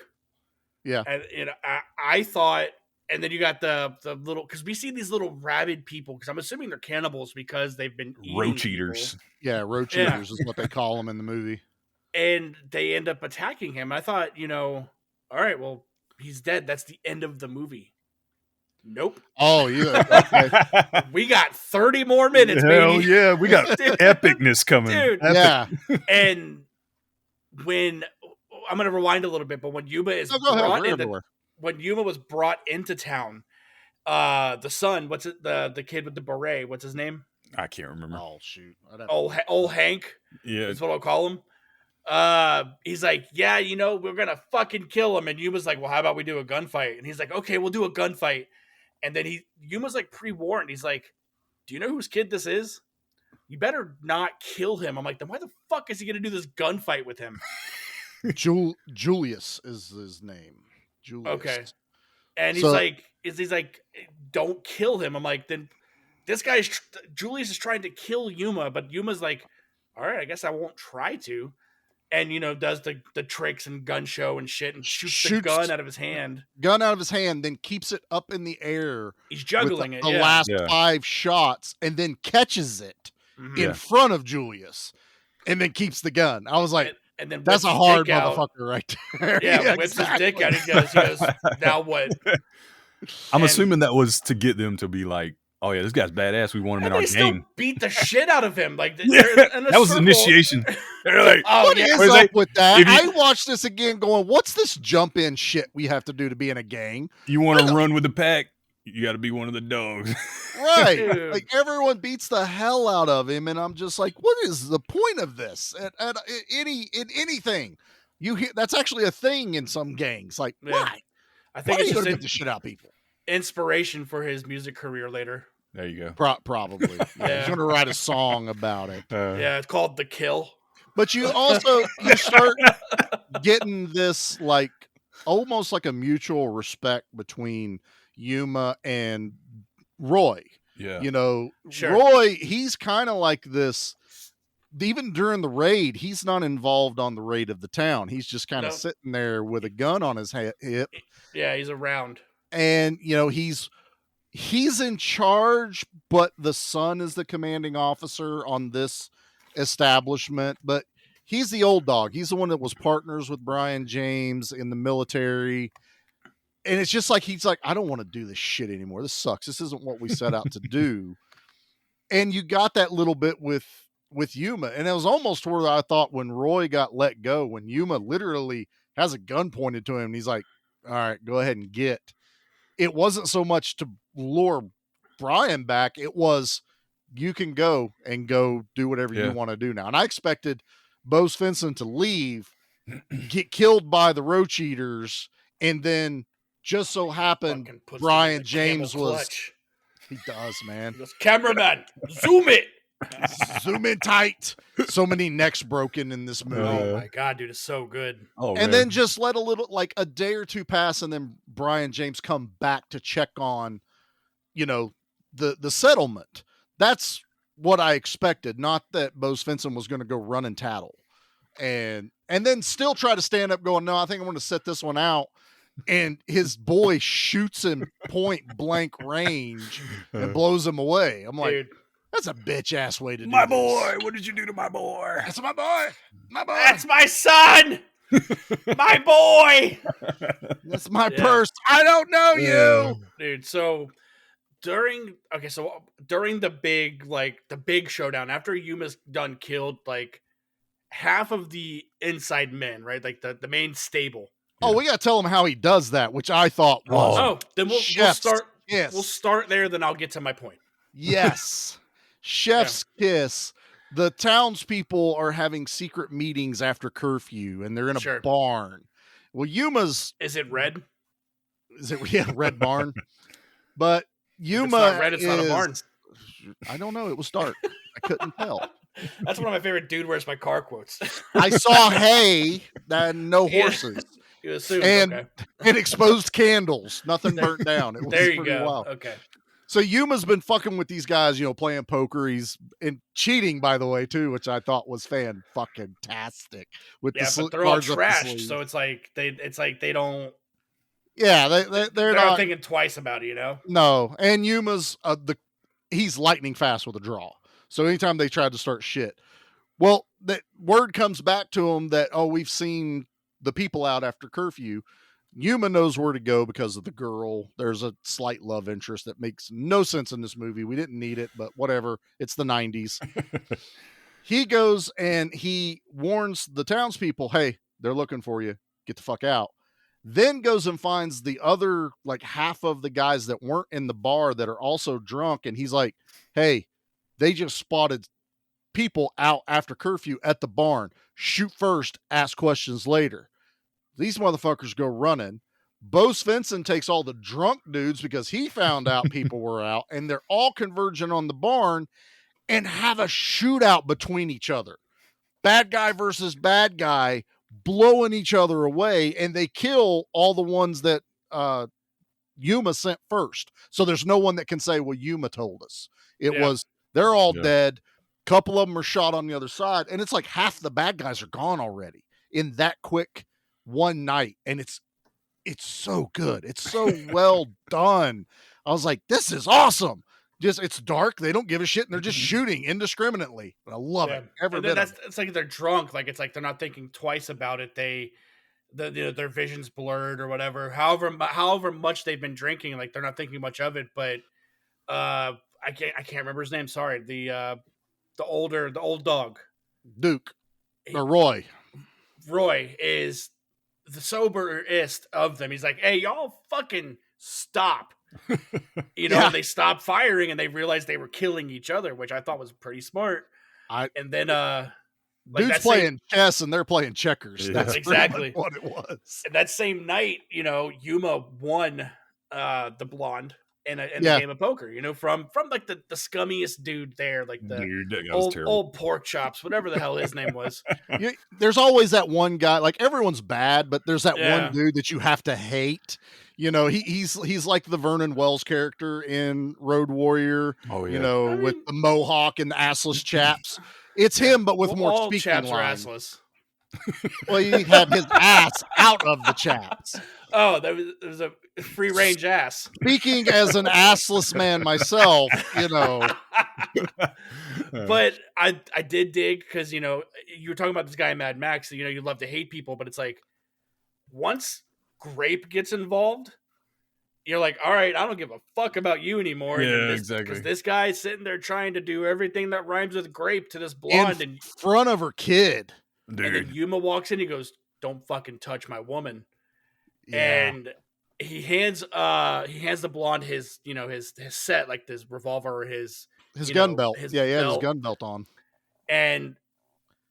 and I thought, and then you got the little, because we see these little rabid people, because I'm assuming they're cannibals because they've been eating Roach eaters. people. Yeah, roach eaters is what they call them in the movie. And they end up attacking him. I thought, all right, well, he's dead. That's the end of the movie. Nope. Oh, yeah. Okay. We got 30 more minutes, Hell baby. yeah, we got epicness coming. Dude. Epic. Yeah. And when I'm going to rewind a little bit, but when Yuma is go ahead, brought we're into, everywhere. when Yuma was brought into town, the son, what's it, the kid with the beret, what's his name? I can't remember. Oh shoot! Old Hank. Yeah, That's what I'll call him. He's like, yeah, we're gonna fucking kill him. And Yuma's like, well, how about we do a gunfight? And he's like, okay, we'll do a gunfight. And then Yuma's like pre-warned. He's like, do you know whose kid this is? You better not kill him. I'm like, then why the fuck is he gonna do this gunfight with him? Julius is his name. Julius. Okay. And he's like, don't kill him. I'm like, then this guy's Julius is trying to kill Yuma, but Yuma's like, all right, I guess I won't try to. And does the tricks and gun show and shit and shoots the gun out of his hand. Then keeps it up in the air. He's juggling with it. The last 5 shots, and then catches it in front of Julius, and then keeps the gun. I was like, and then that's a hard motherfucker right there. Yeah, whips his dick out. He goes, now what? I'm assuming that was to get them to be like, oh yeah, this guy's badass. We want him in our game. They still beat the shit out of him. Like that was initiation. They're like, what is up with that? I watched this again, going, what's this jump in shit we have to do to be in a gang? You want to run with the pack? You got to be one of the dogs, right? Like everyone beats the hell out of him, and I'm just like, what is the point of this? At anything, you hear that's actually a thing in some gangs. Like, why? I think it's just beat the shit out of people. Inspiration for his music career later. There you go. Probably. Yeah. He's going to write a song about it. Yeah, it's called The Kill. But you start getting this like almost like a mutual respect between Yuma and Roy. Yeah. Sure. Roy, he's kind of like this. Even during the raid, he's not involved on the raid of the town. He's just kind of sitting there with a gun on his hip. Yeah, he's around. And, he's in charge, but the son is the commanding officer on this establishment. But he's the old dog. He's the one that was partners with Brion James in the military. And it's just like, he's like, I don't want to do this shit anymore. This sucks. This isn't what we set out to do. And you got that little bit with Yuma. And it was almost where I thought when Roy got let go, when Yuma literally has a gun pointed to him, and he's like, all right, go ahead and get. It wasn't so much to lure Brion back. It was, you can go do whatever you want to do now. And I expected Bo Svensson to leave, get killed by the roach eaters, and then just so happened Brion James was. He does, man. He goes, cameraman, zoom it. Zoom in tight. So many necks broken in this movie. Oh my god, dude, it's so good. And then just let a day or two pass, and then Brion James come back to check on, the settlement. That's what I expected. Not that Bo Svensson was going to go run and tattle, and then still try to stand up, going, no, I think I'm going to set this one out. And his boy shoots him point blank range and blows him away. I'm like, dude, that's a bitch ass way to do my this. boy. What did you do to my boy? That's my boy. My boy. That's my son. My boy. That's my purse. I don't know you, dude. So during the big showdown, after Yuma's done killed, like half of the inside men, right? Like the main stable. Oh, we got to tell him how he does that, which I thought was. Oh, then we'll start. Yes. We'll start there. Then I'll get to my point. Yes. Chef's kiss. The townspeople are having secret meetings after curfew, and they're in a barn. Well, Yuma's. Is it red? Is it red barn? But Yuma. If it's not red, it's not a barn. I don't know. It was dark. I couldn't tell. That's one of my favorite Dude Where's My Car quotes. I saw hay and no horses. You assumed, and exposed candles. Nothing burnt down. It was there you pretty go. wild. Okay. So Yuma's been fucking with these guys, playing poker. He's cheating, by the way, too, which I thought was fan-fucking-tastic. With but they're all trashed, so it's like they don't. Yeah, they're not thinking twice about it, No, and Yuma's he's lightning fast with a draw. So anytime they tried to start shit, well, that word comes back to him that we've seen the people out after curfew. Yuma knows where to go because of the girl. There's a slight love interest that makes no sense in this movie. We didn't need it, but whatever. It's the 90s. He goes and he warns the townspeople, hey, they're looking for you. Get the fuck out. Then goes and finds the other, half of the guys that weren't in the bar that are also drunk. And he's like, hey, they just spotted people out after curfew at the barn. Shoot first, ask questions later. These motherfuckers go running. Bo Svensson takes all the drunk dudes because he found out people were out, and they're all converging on the barn and have a shootout between each other. Bad guy versus bad guy, blowing each other away, and they kill all the ones that Yuma sent first. So there's no one that can say, well, Yuma told us. They're all dead. Couple of them are shot on the other side, and it's like half the bad guys are gone already in that quick one night. And it's so good. It's so well done. I was like, this is awesome. Just it's dark. They don't give a shit, and they're just shooting indiscriminately. I love it. Every bit. It's like they're drunk. Like it's like they're not thinking twice about it. Their vision's blurred or whatever. However much they've been drinking, like they're not thinking much of it. But I can't remember his name. Sorry. The old dog. Duke or Roy. Roy is the soberest of them. He's like, hey, y'all fucking stop. They stopped firing and they realized they were killing each other, which I thought was pretty smart. And then dude's playing chess and they're playing checkers. That's exactly what it was. And that same night, Yuma won the blonde in a game of poker, from like the scummiest dude there, like the old pork chops, whatever the hell his name was. There's always that one guy, like everyone's bad, but there's that one dude that you have to hate. He's like the Vernon Wells character in Road Warrior. Oh yeah, with the mohawk and the assless chaps. It's him, but with more speaking chaps lines. Are assless. Well, he had his ass out of the chaps. Oh, there was a free range ass. Speaking as an assless man myself, But I did dig because you were talking about this guy Mad Max. You love to hate people, but it's like once Grape gets involved, you're like, all right, I don't give a fuck about you anymore. Exactly. Because this guy's sitting there trying to do everything that rhymes with grape to this blonde in front of her kid. Dude. And then Yuma walks in, he goes, don't fucking touch my woman. Yeah. And he hands the blonde his set, like this revolver or his gun belt. He had his gun belt on. And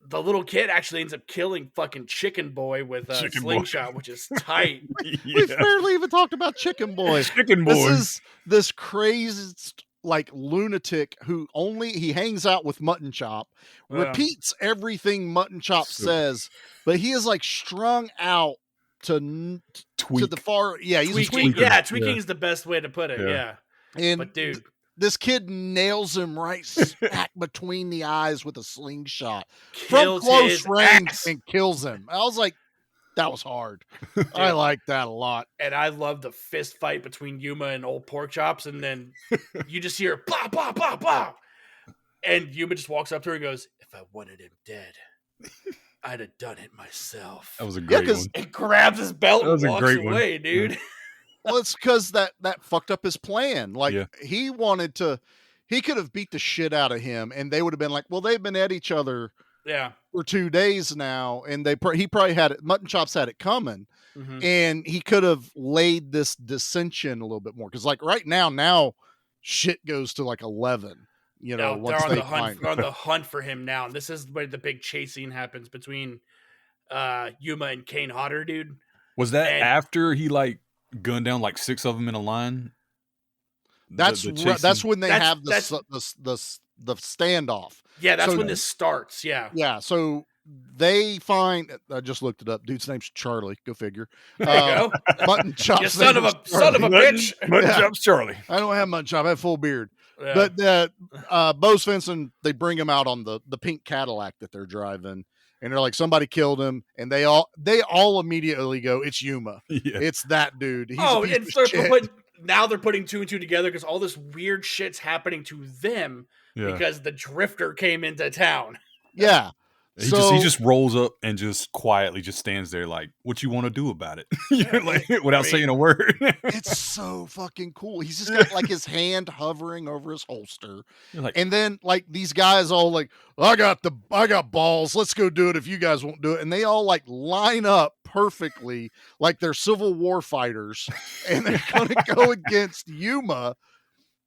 the little kid actually ends up killing fucking Chicken Boy with a slingshot, which is tight. We've barely even talked about Chicken Boy. Chicken Boy. This is this crazy like lunatic who he hangs out with Mutton Chop, repeats everything Mutton Chop says, but he is like strung out to the far. Yeah, he's tweaking. Yeah, tweaking is the best way to put it. Yeah. But dude, this kid nails him right smack between the eyes with a slingshot from close range and kills him. I was like, that was hard. I like that a lot. And I love the fist fight between Yuma and old pork chops. And then you just hear blah, blah, blah, blah. And Yuma just walks up to her and goes, if I wanted him dead, I'd have done it myself. That was a great one. It grabs his belt and walks away, dude. Well, it's because that fucked up his plan. Like he could have beat the shit out of him, and they would have been like, well, they've been at each other for 2 days now, and he probably had it. Mutton Chops had it coming, and he could have laid this dissension a little bit more. Because like right now shit goes to like 11. Once they're on the hunt for him now. And this is where the big chase scene happens between Yuma and Kane Hodder, dude. Was that after he like gunned down like 6 of them in a line? That's when they have the standoff. Yeah, that's when this starts. Yeah. Yeah. So they find. I just looked it up. Dude's name's Charlie. Go figure. There you go. Mutton Chops. You son of a bitch. Mutton Chops Charlie. I don't have Mutton Chop. I have full beard. Yeah. But Bo Svensson, they bring him out on the pink Cadillac that they're driving. And they're like, somebody killed him, and they all immediately go, it's Yuma. Yeah. It's that dude. He's now they're putting 2 and 2 together because all this weird shit's happening to them because the drifter came into town. Yeah. He just rolls up and just quietly just stands there like, what you want to do about it? Without saying a word. It's so fucking cool. He's just got like his hand hovering over his holster. And then like these guys all like, I got balls. Let's go do it if you guys won't do it. And they all like line up perfectly like they're Civil War fighters. And they're going to go against Yuma.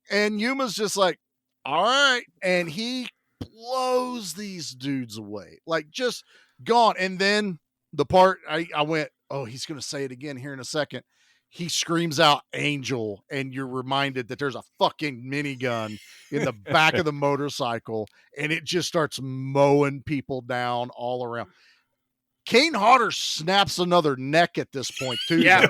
And Yuma's just like, all right. And he blows these dudes away, like just gone. And then the part I went, oh, he's going to say it again here in a second. He screams out Angel, and you're reminded that there's a fucking minigun in the back of the motorcycle, and it just starts mowing people down all around. Kane Hodder snaps another neck at this point, too. Yeah.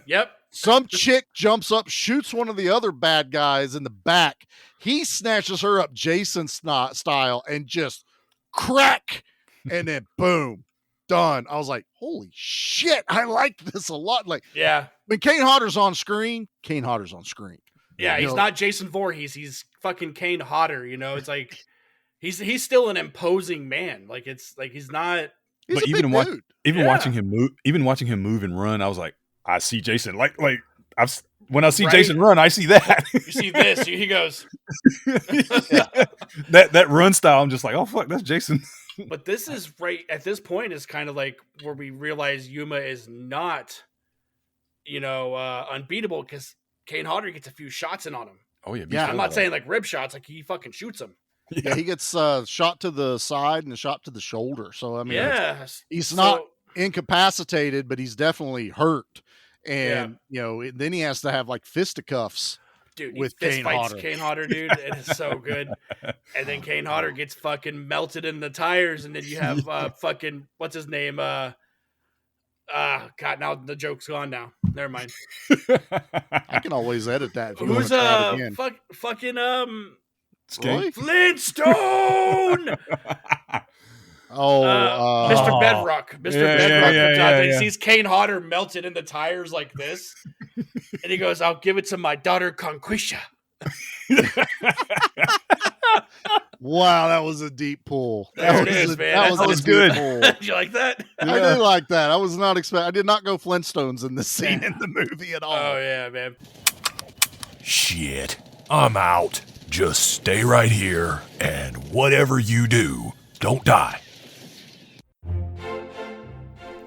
Yep. Some chick jumps up, shoots one of the other bad guys in the back. He snatches her up Jason style and just crack, and then boom, done. I was like, holy shit, I like this a lot. Like, yeah, when Kane Hodder's on screen, Kane Hodder's on screen. Yeah, he's not Jason Voorhees. He's fucking Kane Hodder. You know, it's like he's still an imposing man. Like it's like he's not. He's but a big dude. Even watching him move and run, I was like, I see Jason. When I see Jason run, I see that. You see this? He goes. That run style, I'm just like, oh fuck, that's Jason. But this is right at this point is kind of like where we realize Yuma is not, unbeatable because Kane Hodder gets a few shots in on him. Oh yeah, I'm not saying like rib shots, like he fucking shoots him. Yeah, he gets shot to the side and a shot to the shoulder. So I mean, he's not incapacitated, but he's definitely hurt. And then he has to have like fisticuffs. Dude, with Kane Hodder, dude. It is so good. And then Kane Hodder gets fucking melted in the tires, and then you have fucking what's his name? God, now the joke's gone. Now, never mind. I can always edit that. If you Who's fucking Flintstone? Mr. Bedrock. Mr. Bedrock. He sees Kane Hodder melted in the tires like this. And he goes, I'll give it to my daughter Conquisha. Wow, that was a deep pull. That was good. Did you like that? I did like that. I was not expecting. I did not go Flintstones in this scene in the movie at all. Oh yeah, man. Shit, I'm out. Just stay right here, and whatever you do, don't die.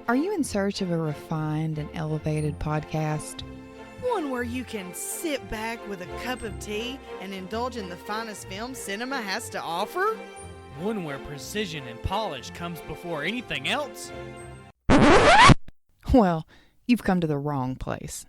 Are you in search of a refined and elevated podcast? One where you can sit back with a cup of tea and indulge in the finest film cinema has to offer? One where precision and polish comes before anything else? Well, you've come to the wrong place.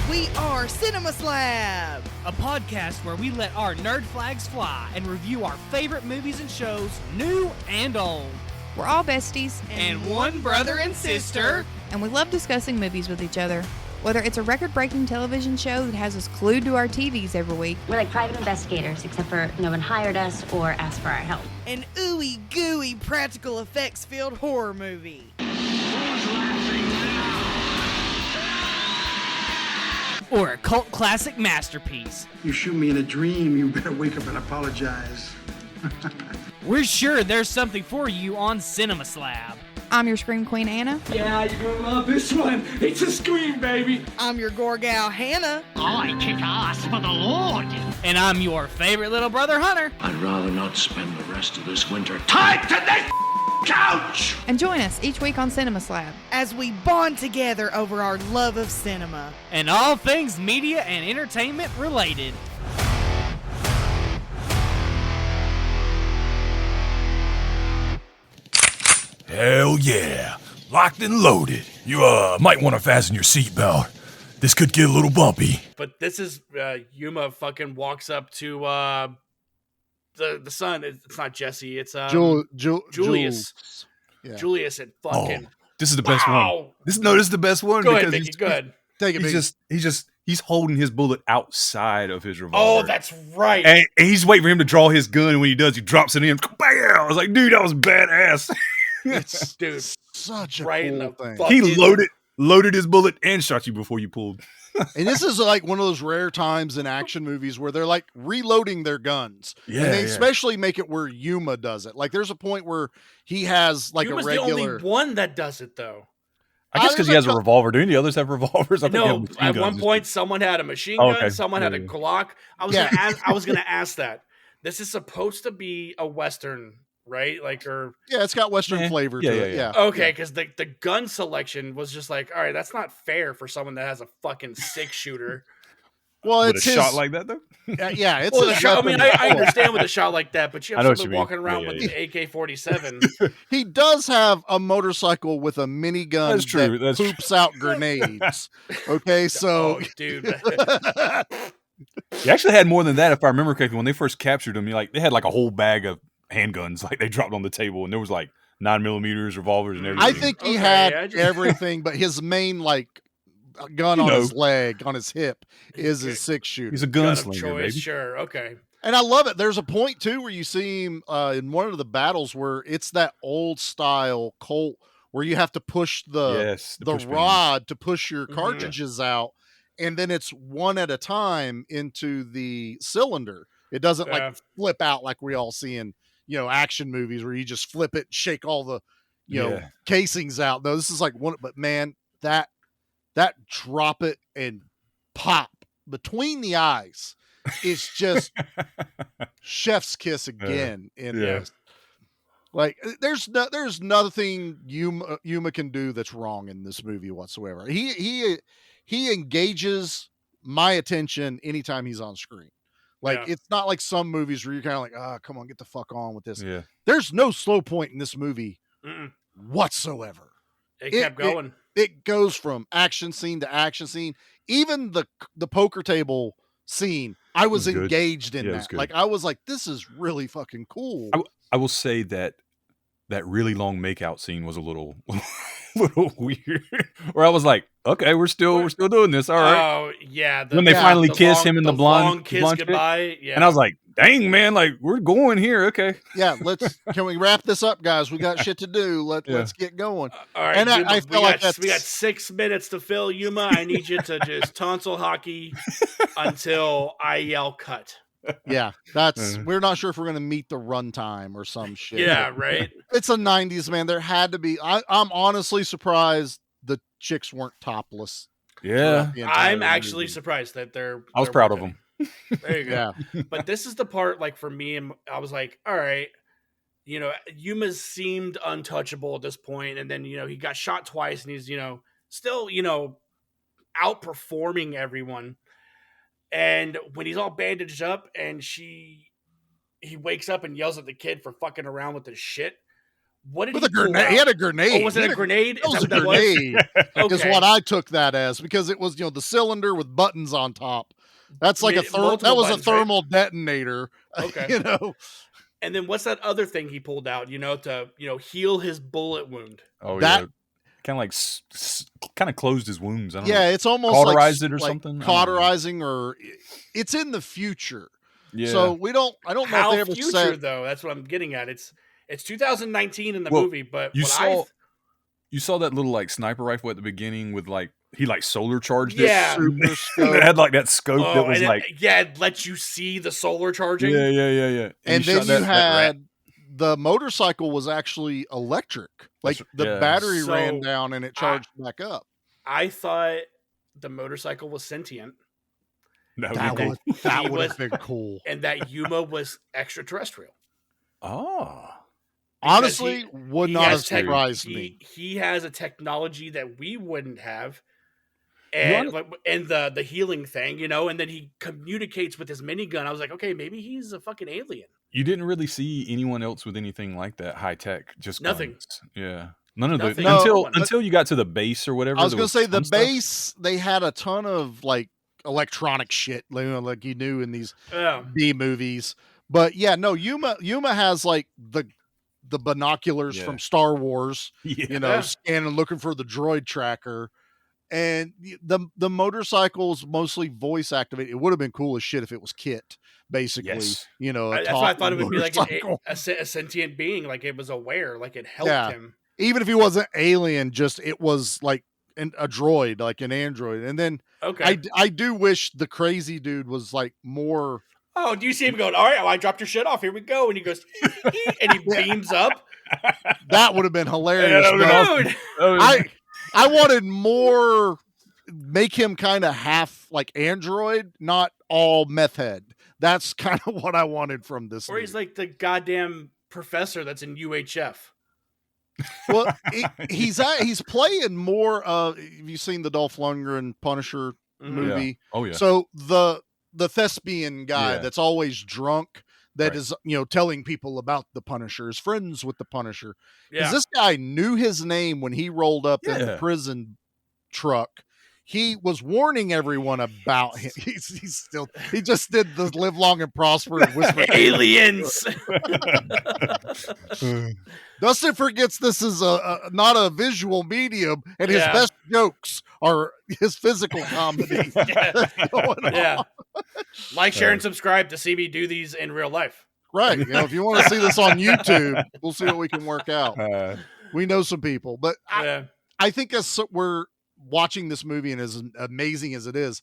We are Cinema Slab, a podcast where we let our nerd flags fly and review our favorite movies and shows, new and old. We're all besties. And one brother and sister. And we love discussing movies with each other. Whether it's a record-breaking television show that has us glued to our TVs every week. We're like private investigators, except for no one hired us or asked for our help. An ooey-gooey practical effects-filled horror movie. Or a cult classic masterpiece. You shoot me in a dream, you better wake up and apologize. We're sure there's something for you on Cinema Slab. I'm your Scream Queen, Anna. Yeah, you're gonna love this one. It's a scream, baby. I'm your Gorgal, Hannah. I kick ass for the Lord. And I'm your favorite little brother, Hunter. I'd rather not spend the rest of this winter tied to this couch. And join us each week on Cinema Slab as we bond together over our love of cinema. And all things media and entertainment related. Hell yeah. Locked and loaded. You might want to fasten your seatbelt. This could get a little bumpy. But this is Yuma fucking walks up to the son. It's not Jesse. It's Julius. Yeah. Julius and fucking. This is the best one. This is the best one. Go ahead, Mickey. Go ahead. Take it. He's holding his bullet outside of his revolver. Oh, that's right. And he's waiting for him to draw his gun. And when he does, he drops it in. Bam! I was like, dude, that was badass. It's dude, such a right cool thing. He loaded his bullet and shot you before you pulled. And this is like one of those rare times in action movies where they're like reloading their guns. Yeah, and they especially make it where Yuma does it. Like there's a point where he has like Yuma's a regular. the only one that does it though. I guess because he has a revolver. Do any of the others have revolvers? No, at one point someone had a machine gun, someone had a Glock. I was gonna ask that. This is supposed to be a Western, right? Like, or it's got Western flavor to it. Yeah. Okay, because the gun selection was just like, all right, that's not fair for someone that has a fucking 6-shooter. Well, with it's a shot his- like that though. Yeah, it's Well, the his shot. I mean, weapon. I understand with a shot like that, but you I have know what someone you mean. walking around Yeah, with yeah, an AK-47. He does have a motorcycle with a minigun That's true. that That's true. poops out grenades. Okay, so Oh, dude. He actually had more than that, if I remember correctly. When they first captured him, they had like a whole bag of handguns, like they dropped on the table, and there was like 9mm, revolvers, and everything. I think he had everything, but his main gun on his leg, on his hip, is his 6-shooter. He's a Gun of gunslinger, choice, baby. sure, okay. And I love it. There's a point too where you see him in one of the battles where it's that old style Colt where you have to push the push rod to push your cartridges out, and then it's one at a time into the cylinder. It doesn't flip out like we all see in action movies where you just flip it, and shake all the casings out. No, this is like one. But man, that drop it and pop between the eyes is just chef's kiss again in this. Like there's nothing Yuma can do that's wrong in this movie whatsoever. He engages my attention anytime he's on screen. It's not like some movies where you're kind of like, come on, get the fuck on with this. Yeah. There's no slow point in this movie whatsoever. It kept going. It goes from action scene to action scene. Even the poker table scene, I was engaged in that. Like I was like, this is really fucking cool. I will say that really long makeout scene was a little weird. Where I was like, okay, we're still doing this. All right. Oh yeah. When they finally kiss him and the blonde, long kiss blonde goodbye. chick. Yeah. And I was like, dang man, like we're going here. Okay. Yeah. Can we wrap this up, guys? We got shit to do. Let's get going. All right. And Yuma, I feel like we got 6 minutes to fill. Yuma, I need you to just tonsil hockey until I yell cut. Yeah, we're not sure if we're gonna meet the runtime or some shit. Yeah, right. It's a 90s, man. There had to be. I'm honestly surprised the chicks weren't topless. Yeah, I'm actually surprised that I was proud of them. There you go. Yeah. But this is the part, like for me, and I was like, all right, Yuma seemed untouchable at this point, and then he got shot twice, and he's still outperforming everyone. And when he's all bandaged up and he wakes up and yells at the kid for fucking around with his shit. What did with a grenade? He had a grenade. Oh, was it a grenade? It was a grenade. Is what I took that as, because it was the cylinder with buttons on top. That's like that was a thermal detonator. Okay. And then what's that other thing he pulled out? To heal his bullet wound. Oh yeah. Kind of closed his wounds. I don't know. It's almost cauterized it or something. Cauterizing, or it's in the future. Yeah. So I don't know if they ever future said though. That's what I'm getting at. It's 2019 in the movie, but you saw that little sniper rifle at the beginning with he solar charged it. Yeah, super scope. It had that scope that was it lets you see the solar charging. Yeah. And then you had the motorcycle was actually electric. The battery ran down and it charged back up. I thought the motorcycle was sentient. That would have been cool. And that Yuma was extraterrestrial. Oh. Honestly, would not have surprised me. He has a technology that we wouldn't have. And the healing thing, and then he communicates with his minigun. I was like, okay, maybe he's a fucking alien. You didn't really see anyone else with anything like that high tech. Just nothing. Guns. Yeah, none of Nothing. until you got to the base or whatever. I was going to say the base. They had a ton of electronic shit, like you knew in these B movies. But yeah, no, Yuma has the binoculars from Star Wars. Scanning, looking for the droid tracker. And the motorcycle's mostly voice activated. It would have been cool as shit if it was Kit, basically. Yes. That's why I thought it would be like a sentient being, like it was aware, like it helped him. Even if he wasn't alien, just it was like a droid, like an android. And then I do wish the crazy dude was more. Oh, do you see him going, all right, I dropped your shit off. Here we go. And he goes, and he beams up. That would have been hilarious. I wanted more, make him kind of half like android, not all meth head. That's kind of what I wanted from this. Or he's like the goddamn professor that's in UHF. Well, he's playing more. Have you seen the Dolph Lundgren Punisher movie. Yeah. Oh, yeah. So the thespian guy that's always drunk, that is, telling people about the Punisher, is friends with the Punisher. Because this guy knew his name when he rolled up in the prison truck. He was warning everyone about him. He just did the live long and prosper and whisper aliens. Dustin forgets this is not a visual medium, and his best jokes are his physical comedy. Like, share, and subscribe to see me do these in real life. Right. If you want to see this on YouTube, we'll see what we can work out. We know some people, but I think as we're watching this movie, and as amazing as it is,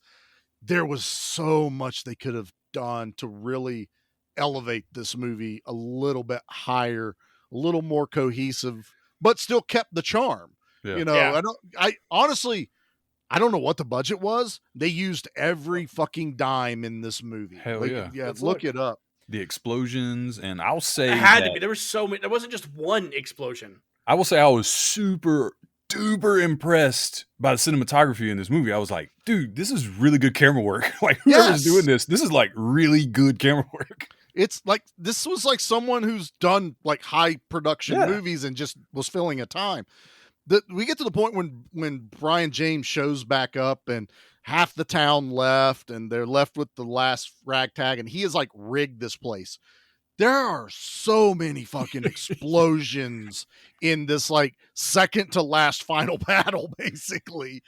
there was so much they could have done to really elevate this movie a little bit higher, a little more cohesive, but still kept the charm. I honestly, I don't know what the budget was. They used every fucking dime in this movie. Hell yeah. Let's look it up. The explosions, and I'll say it had to be. There were so many. There wasn't just one explosion. I will say I was super duper impressed by the cinematography in this movie. I was like, dude, this is really good camera work. Like, whoever's doing this is like really good camera work. It's like, this was like someone who's done like high production movies and just was filling a time. We get to the point when Brion James shows back up and half the town left and they're left with the last ragtag, and he has like rigged this place. There are so many fucking explosions in this like second to last final battle, basically.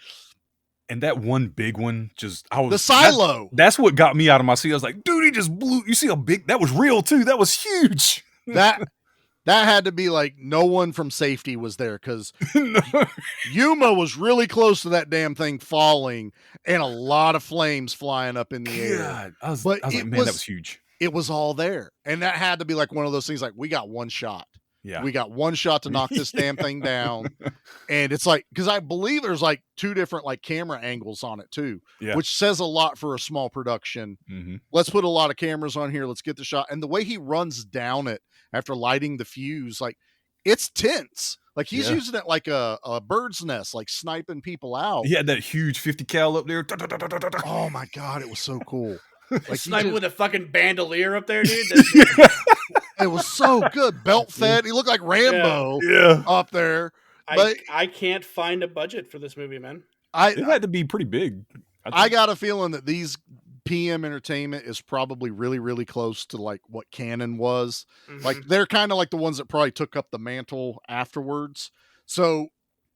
And that one big one, the silo. That's what got me out of my seat. I was like, dude, he just blew. You see how big that was? Real too. That was huge. That had to be like, no one from safety was there, because Yuma was really close to that damn thing falling, and a lot of flames flying up in the air. I was like, man, that was huge. It was all there. And that had to be like one of those things, like, we got one shot. Yeah. We got one shot to knock this damn thing down. And it's like, because I believe there's like 2 different like camera angles on it too, which says a lot for a small production. Mm-hmm. Let's put a lot of cameras on here. Let's get the shot. And the way he runs down it after lighting the fuse, like, it's tense. Like, he's using it like a bird's nest, like sniping people out. He had that huge 50 cal up there. Oh my God. It was so cool. Like, sniping with a fucking bandolier up there, dude. It was so good. Belt fed. He looked like Rambo up there. But I can't find a budget for this movie, man. It had to be pretty big. I got a feeling that these PM Entertainment is probably really, really close to like what Canon was. Mm-hmm. Like, they're kind of like the ones that probably took up the mantle afterwards. So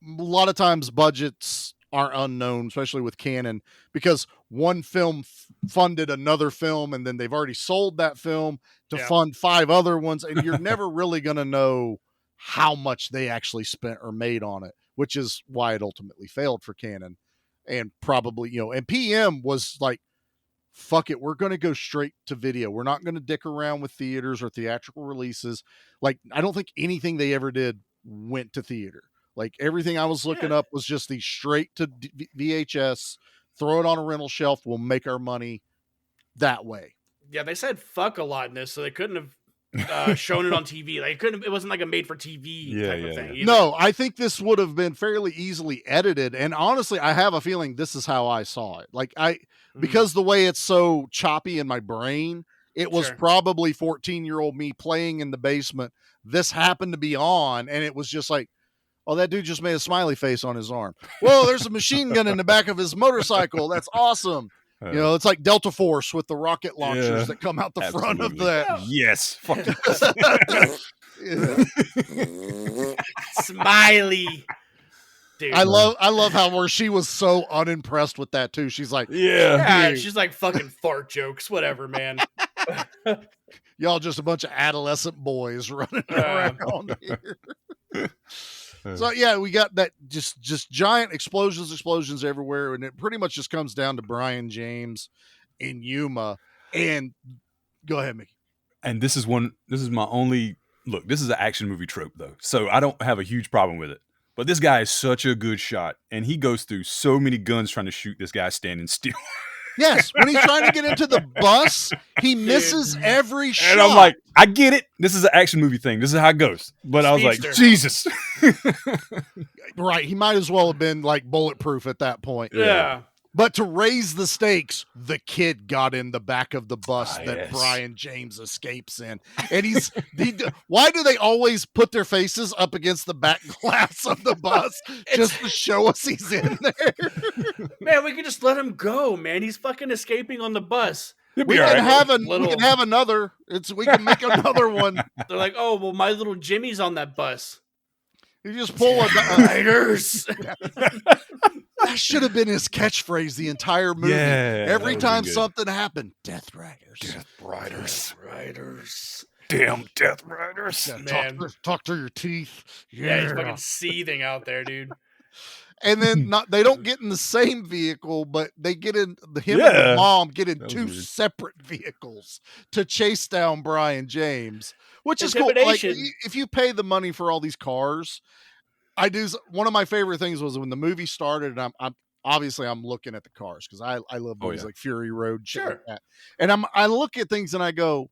a lot of times budgets are unknown, especially with Canon, because one film funded another film, and then they've already sold that film to fund 5 other ones, and you're never really going to know how much they actually spent or made on it, which is why it ultimately failed for Canon. And probably, and PM was like, fuck it, we're going to go straight to video. We're not going to dick around with theaters or theatrical releases. Like, I don't think anything they ever did went to theater. Like, everything I was looking up was just the straight to VHS, throw it on a rental shelf, we'll make our money that way. Yeah, they said fuck a lot in this, so they couldn't have shown it on TV. Like, it wasn't like a made for TV type of thing. Either. No, I think this would have been fairly easily edited. And honestly, I have a feeling this is how I saw it. Like, because the way it's so choppy in my brain, it was probably 14-year-old me playing in the basement. This happened to be on, and it was just like, oh, that dude just made a smiley face on his arm. Whoa, there's a machine gun in the back of his motorcycle. That's awesome. It's like Delta Force with the rocket launchers that come out the front of that. Yes. Fuck Smiley. Dude. I love how where she was so unimpressed with that too. She's like, she's like, fucking fart jokes, whatever, man. Y'all just a bunch of adolescent boys running around here. So yeah, we got that just giant explosions everywhere, and it pretty much just comes down to Brion James and Yuma. And go ahead, Mickey. And this is my only look. This is an action movie trope though, so I don't have a huge problem with it. But this guy is such a good shot, and he goes through so many guns trying to shoot this guy standing still. Yes, when he's trying to get into the bus, he misses every shot. And I'm like, I get it. This is an action movie thing. This is how it goes. But I was like, Jesus. Right. He might as well have been like bulletproof at that point. Yeah. But to raise the stakes, the kid got in the back of the bus that yes. Brion James escapes in. And why do they always put their faces up against the back glass of the bus just to show us he's in there? Man, we could just let him go, man. He's fucking escaping on the bus. We can have another. We can make another one. They're like, oh, well, my little Jimmy's on that bus. You just pull Riders. That should have been his catchphrase the entire movie. Yeah, every time something happened, Death Riders. Death Riders. Death Riders. Damn Death Riders. Yeah, talk through your teeth. Yeah, he's fucking seething out there, dude. And then they don't get in the same vehicle, but they get in him and the mom get in two separate vehicles to chase down Brion James, which is cool. Like, if you pay the money for all these cars, one of my favorite things was when the movie started, and I'm obviously looking at the cars because I love movies like Fury Road, shit like that. And I look at things and I go,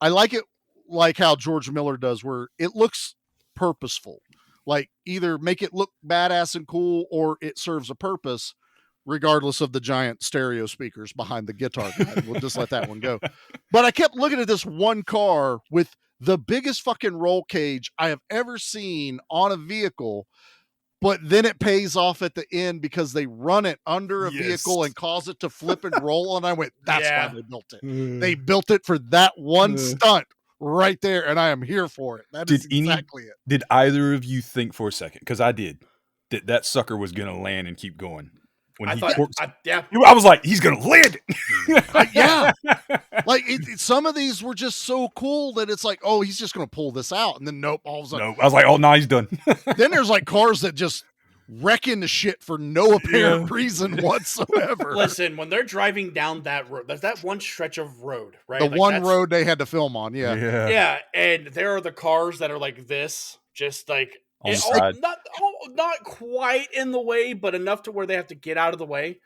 I like it like how George Miller does, where it looks purposeful. Like either make it look badass and cool or it serves a purpose, regardless of the giant stereo speakers behind the guitar. We'll just let that one go. But I kept looking at this one car with the biggest fucking roll cage I have ever seen on a vehicle. But then it pays off at the end because they run it under a vehicle and cause it to flip and roll. And I went, that's why they built it. They built it for that one stunt. Right there, and I am here for it. That is exactly it. Did either of you think for a second, because I did, that sucker was going to land and keep going? When I was like, he's going to land it. Yeah. Like, some of these were just so cool that it's like, oh, he's just going to pull this out. And then, nope, all of a sudden. Nope. I was like, oh, no, he's done. Then there's like cars that just wreck into shit for no apparent reason whatsoever. Listen, when they're driving down that road, there's that one stretch of road, right? The one road they had to film on, yeah, and there are the cars that are like this, just like not quite in the way, but enough to where they have to get out of the way.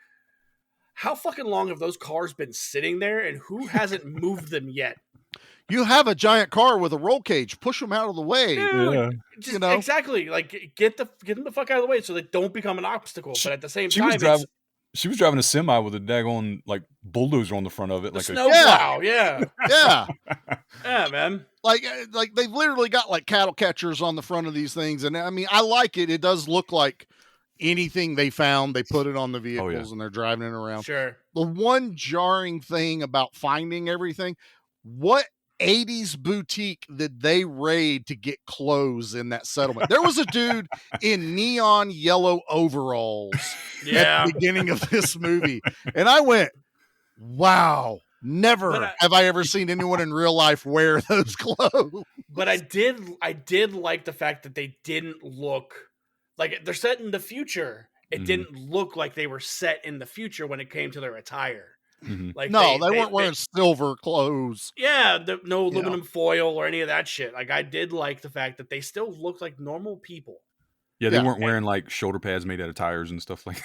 How fucking long have those cars been sitting there, and who hasn't moved them yet? You have a giant car with a roll cage. Push them out of the way. Dude, exactly. Like get them the fuck out of the way so they don't become an obstacle. But at the same time, she was driving a semi with a daggone like bulldozer on the front of it, like a snowplow. Yeah, man. Like they've literally got like cattle catchers on the front of these things, and I mean, I like it. It does look like anything they found, they put it on the vehicles and they're driving it around. Sure. The one jarring thing about finding everything, what 80s boutique did they raid to get clothes in that settlement? There was a dude in neon yellow overalls at the beginning of this movie. And I went, wow, never have I ever seen anyone in real life wear those clothes. But I did like the fact that they didn't look like they're set in the future. It didn't look like they were set in the future when it came to their attire. Mm-hmm. Like they weren't wearing silver clothes. Yeah, no aluminum foil or any of that shit. Like I did like the fact that they still looked like normal people. Yeah, they weren't wearing like shoulder pads made out of tires and stuff like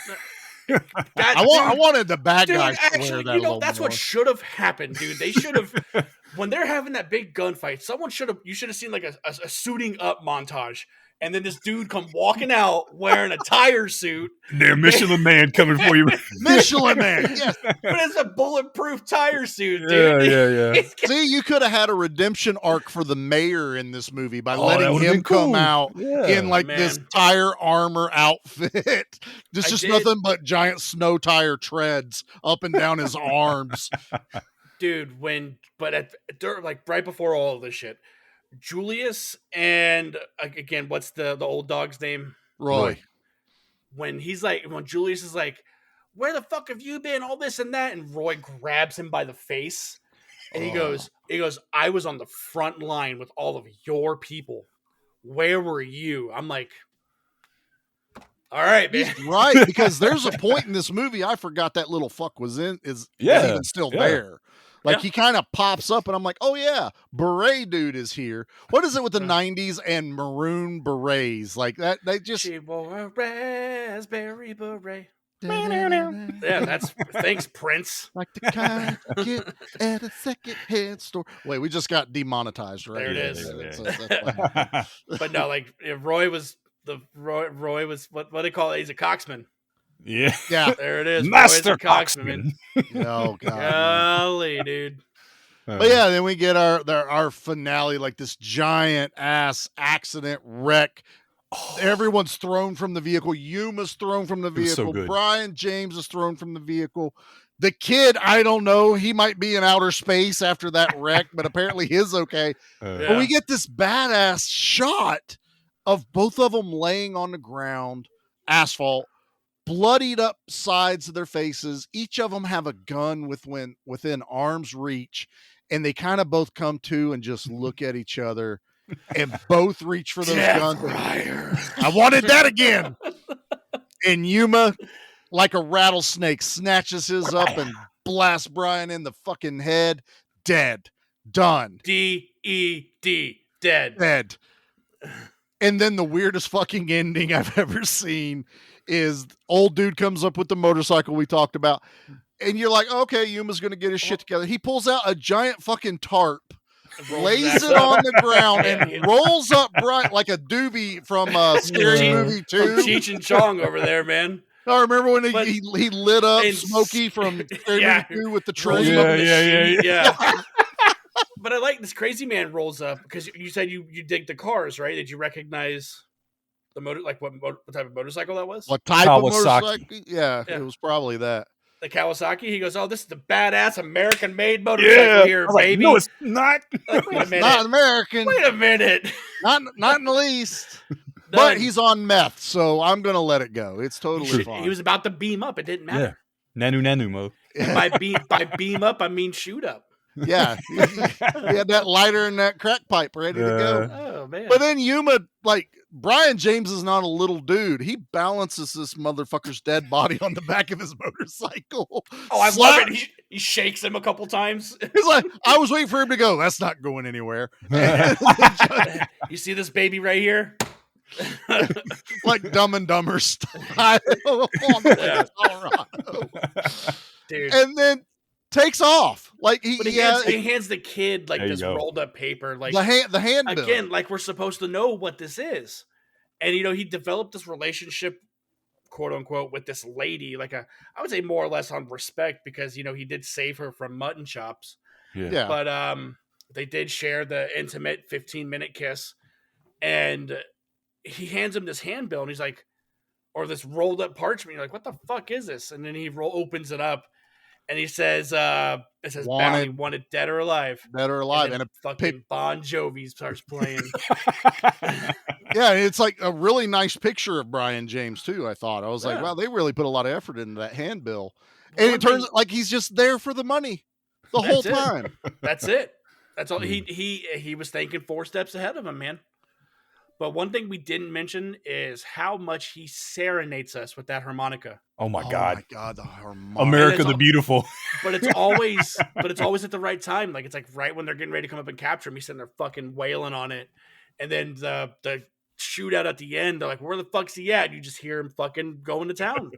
that. I wanted the bad guys to wear that. That's what should have happened, dude. They should have when they're having that big gunfight. You should have seen like a suiting up montage. And then this dude come walking out wearing a tire suit. Damn Michelin Man coming for you. Michelin Man, yes. But it's a bulletproof tire suit, dude. Yeah. See, you could have had a redemption arc for the mayor in this movie by letting him come out in like this tire armor outfit. Just nothing but giant snow tire treads up and down his arms. Dude, like right before all of this shit, Julius and again, what's the old dog's name? Roy. When Julius is like, where the fuck have you been? All this and that. And Roy grabs him by the face and he goes, I was on the front line with all of your people. Where were you? I'm like, all right, man. He's right, because there's a point in this movie I forgot that little fuck is even still there. Like he kind of pops up and I'm like, oh yeah, beret dude is here. What is it with the 90s and maroon berets? Like that, they just... She wore a raspberry beret. Yeah, thanks, Prince. Like the kind you get at a secondhand store. Wait, we just got demonetized, right? There it is. But no, like Roy was what do they call it? He's a coxman. Yeah. There it is. Master Boys and Coxman. Oh god. Golly, dude. But yeah, then we get our finale, like this giant ass accident wreck. Everyone's thrown from the vehicle. Yuma's thrown from the was so vehicle. good. Brion James is thrown from the vehicle. The kid, I don't know. He might be in outer space after that wreck, but apparently he's okay. But we get this badass shot of both of them laying on the ground, asphalt, bloodied up sides of their faces. Each of them have a gun within arm's reach, and they kind of both come to and just look at each other and both reach for those guns. I wanted that again. And Yuma, like a rattlesnake, snatches his up and blasts Brion in the fucking head. Dead. Done. D-E-D. Dead. Dead. And then the weirdest fucking ending I've ever seen is old dude comes up with the motorcycle we talked about. And you're like, okay, Yuma's going to get his shit together. He pulls out a giant fucking tarp, lays it on the ground, and rolls up Brion like a doobie from Scary Movie 2. From Cheech and Chong over there, man. I remember when he lit up Smokey from Scary Movie 2 with the troll. Yeah. But I like this crazy man rolls up because you said you dig the cars, right? Did you recognize the motor? Like what type of motorcycle that was? What type of motorcycle? Yeah, it was probably that. The Kawasaki. He goes, "Oh, this is the badass American-made motorcycle here, baby." No, it's not. Like, wait a minute. Not American. Wait a minute. Not in the least. But he's on meth, so I'm gonna let it go. It's totally fine. He was about to beam up. It didn't matter. Yeah. Nanu mode. By beam up, I mean shoot up. Yeah, he had that lighter and that crack pipe ready to go. Oh man! But then Yuma, like Brion James, is not a little dude. He balances this motherfucker's dead body on the back of his motorcycle. Oh, I love it. He shakes him a couple times. He's like, I was waiting for him to go. That's not going anywhere. You see this baby right here? Like Dumb and Dumber style on the Colorado. Dude. And then takes off. Like he hands the kid like this rolled up paper, like the handbill. Again, like we're supposed to know what this is. And he developed this relationship, quote unquote, with this lady, like I would say more or less on respect, because he did save her from mutton chops. Yeah. But they did share the intimate 15-minute kiss, and he hands him this handbill, and he's like, or this rolled up parchment. You're like, what the fuck is this? And then he opens it up, and he says, it says wanted dead or alive. Dead or alive. And a fucking Bon Jovi starts playing. Yeah, it's like a really nice picture of Brion James too, I thought. I was like, wow, they really put a lot of effort into that handbill. And it turns out like he's just there for the money the whole time. That's it. That's all. He was thinking 4 steps ahead of him, man. But one thing we didn't mention is how much he serenades us with that harmonica. Oh my God, the harmonica. America the Beautiful. But it's always at the right time. Like it's like right when they're getting ready to come up and capture him, he's sitting there fucking wailing on it. And then the shootout at the end, they're like, where the fuck's he at? You just hear him fucking going to town.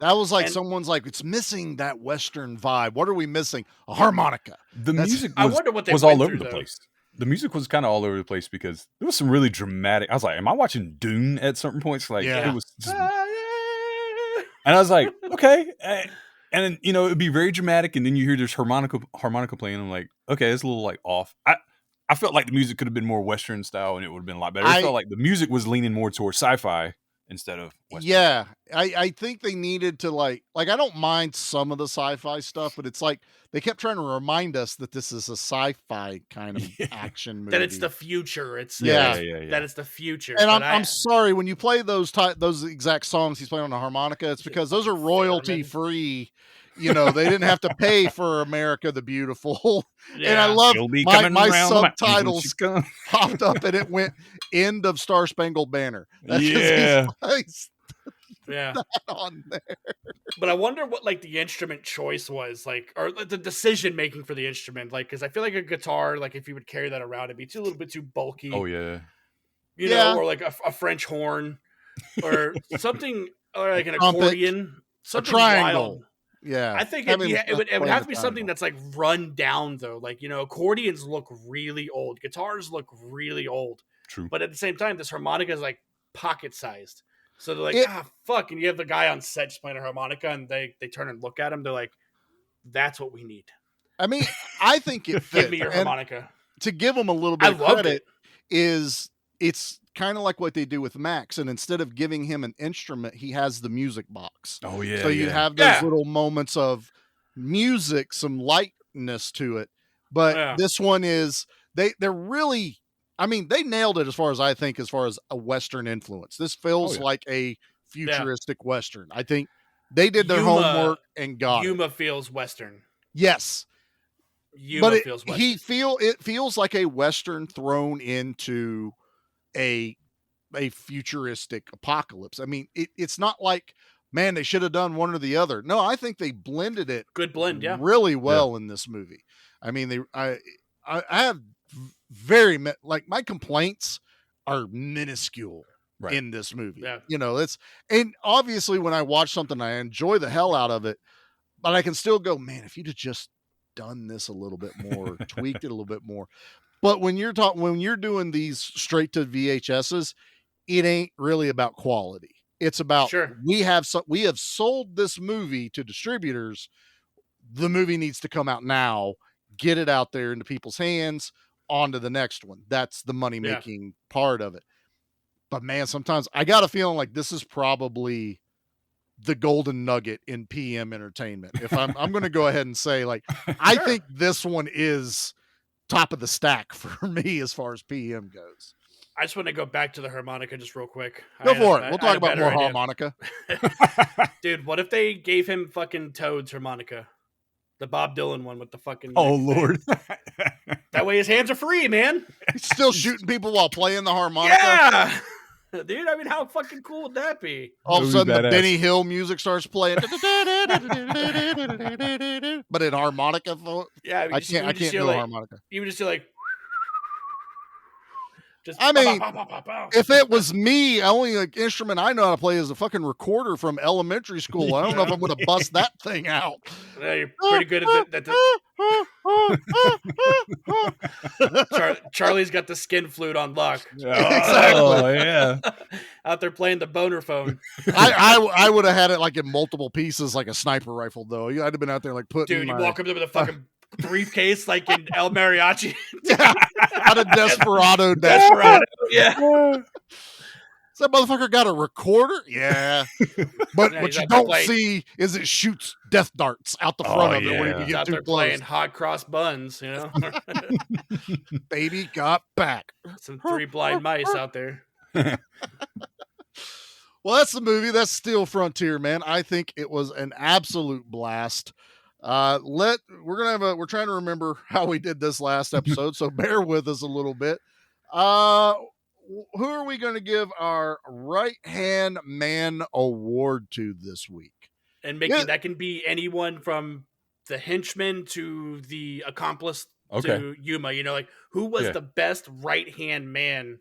That was like someone's like, it's missing that Western vibe. What are we missing? A harmonica. The music I wonder what they was went all over through, the though. place. The music was kind of all over the place because there was some really dramatic. I was like, am I watching Dune at certain points? Like, it was just, and I was like, okay. And then, it'd be very dramatic. And then you hear this harmonica playing. I'm like, okay, it's a little like off. I felt like the music could have been more Western style and it would have been a lot better. I felt like the music was leaning more towards sci-fi instead of Western. Yeah. I think they needed to like I don't mind some of the sci-fi stuff, but it's like they kept trying to remind us that this is a sci-fi kind of action movie. That it's the future. It's that it's the future. And I'm sorry, when you play those exact songs he's playing on the harmonica, it's because those are royalty free. They didn't have to pay for America the Beautiful. And I love my subtitles popped up and it went end of Star Spangled Banner. That's that on there. But I wonder what like the instrument choice was, like, or the decision making for the instrument, like, because I feel like a guitar, like if you would carry that around, it'd be a little bit too bulky. Oh yeah, or like a French horn, or something, or like an accordion, something triangle. Wild. Yeah, I think it would have to be something that's like run down though. Like accordions look really old, guitars look really old. True, but at the same time, this harmonica is like pocket sized. So they're like, fuck. And you have the guy on set just playing a harmonica, and they turn and look at him. They're like, that's what we need. I mean, I think it fits. Give me your harmonica. To give them a little bit of credit is it's kind of like what they do with Max. And instead of giving him an instrument, he has the music box. Oh, yeah. So you have those little moments of music, some lightness to it. But this one is, they're really, I mean, they nailed it as far as I think, as far as a Western influence. This feels like a futuristic Western. I think they did their homework and got Yuma feels Western. Yes. Yuma feels Western. It feels like a Western thrown into a futuristic apocalypse. I mean, it's not like, man, they should have done one or the other. No, I think they blended it good blend, really well in this movie. I mean, I have very like my complaints are minuscule in this movie. Yeah. You know, and obviously when I watch something, I enjoy the hell out of it, but I can still go, man, if you'd have just done this a little bit more, tweaked it a little bit more. But when you're doing these straight to VHSs, it ain't really about quality. It's about we have sold this movie to distributors. The movie needs to come out now, get it out there into people's hands, on to the next one. That's the money making part of it. But man, sometimes I got a feeling like this is probably the golden nugget in PM entertainment. If I'm going to go ahead and say, like, I think this one is top of the stack for me as far as PM goes. I just want to go back to the harmonica just real quick. Go for it. We'll talk about more harmonica. Dude, what if they gave him fucking Toad's harmonica? The Bob Dylan one with the fucking... Oh, Lord. That way his hands are free, man. He's still shooting people while playing the harmonica. Yeah! Dude, I mean, how fucking cool would that be? All of a sudden, the Benny Hill music starts playing. But in harmonica, yeah, I can't do a harmonica. You would just do like... I mean, if it was me, the only instrument I know how to play is a fucking recorder from elementary school. I don't know if I'm going to bust that thing out. Yeah, you're pretty good at that. Charlie's got the skin flute on lock. Exactly. Oh, yeah. Out there playing the boner phone. I would have had it like in multiple pieces, like a sniper rifle, though. I'd have been out there like putting. Dude, you walk up there with a fucking briefcase like in El Mariachi. Out of Desperado. Yeah. So that motherfucker got a recorder? Yeah. But what you don't see is it shoots death darts out the front of it when you get out too there close. Playing hot cross buns, you know. Baby got back. Some three blind mice out there. Well, that's the movie. That's Steel Frontier, man. I think it was an absolute blast. We're trying to remember how we did this last episode, so bear with us a little bit. Who are we going to give our right-hand man award to this week? And Mickey, that can be anyone from the henchman to the accomplice to Yuma. You know, like who was the best right-hand man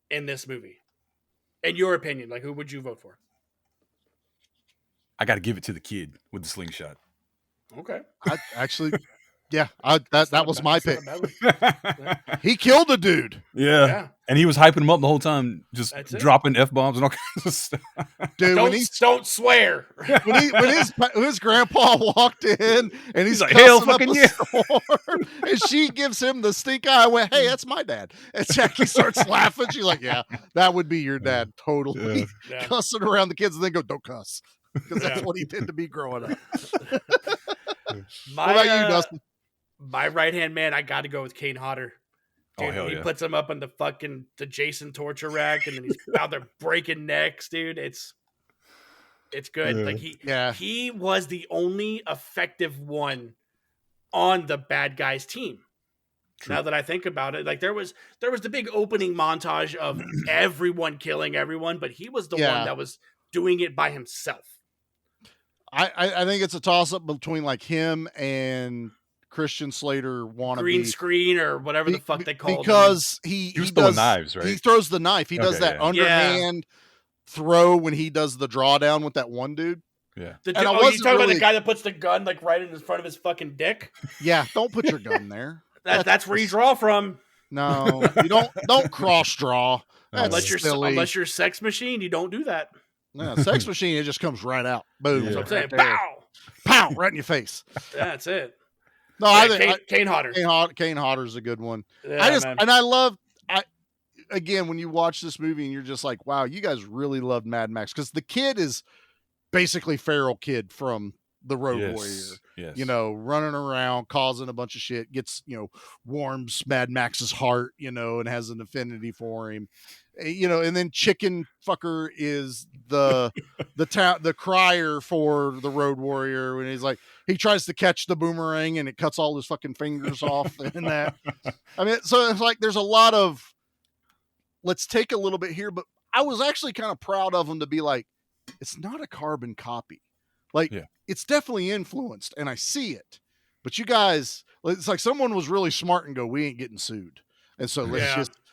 in this movie? In your opinion, like who would you vote for? I got to give it to the kid with the slingshot. Okay. I actually, that was my pick. He killed a dude. Yeah. And he was hyping him up the whole time, just dropping F-bombs and all kinds of stuff. Dude, don't swear. When his grandpa walked in and he's like, hell fucking yeah. And she gives him the stink eye. I went, hey, that's my dad. And Jackie starts laughing. She's like, yeah, that would be your dad. Totally. Yeah. Cussing around the kids and then go, don't cuss. Because that's what he did to me growing up. What about you, Dustin? My right-hand man, I got to go with Kane Hodder. Dude, he puts him up on the Jason torture rack, and then he's out there breaking necks, dude. It's good. Like he was the only effective one on the bad guys team. True. Now that I think about it, like there was the big opening montage of everyone killing everyone, but he was the one that was doing it by himself. I think it's a toss-up between like him and Christian Slater wannabe. Green screen or whatever the fuck they call it. Because he does knives, right? He throws the knife. He does that underhand throw when he does the drawdown with that one dude. Yeah. You talking about the guy that puts the gun like right in front of his fucking dick? Yeah, don't put your gun there. That's where you draw from. No, you don't cross draw. That's silly. Unless you're Sex Machine, you don't do that. No, Sex Machine, it just comes right out. Boom. That's what I'm saying. Right Pow! Pow! Right in your face. That's it. No, yeah, I think Kane Hodder. Kane Hodder's a good one. Yeah, Again, when you watch this movie and you're just like, wow, you guys really loved Mad Max, because the kid is basically feral kid from the Road Warrior. Yes. You know, running around, causing a bunch of shit, gets, warms Mad Max's heart, and has an affinity for him. And then Chicken Fucker is the crier for the Road Warrior, when he's like, he tries to catch the boomerang and it cuts all his fucking fingers off and that. I mean, so it's like there's a lot of, let's take a little bit here, but I was actually kind of proud of him to be like, it's not a carbon copy. Like, it's definitely influenced, and I see it. But you guys, it's like someone was really smart and go, we ain't getting sued. And so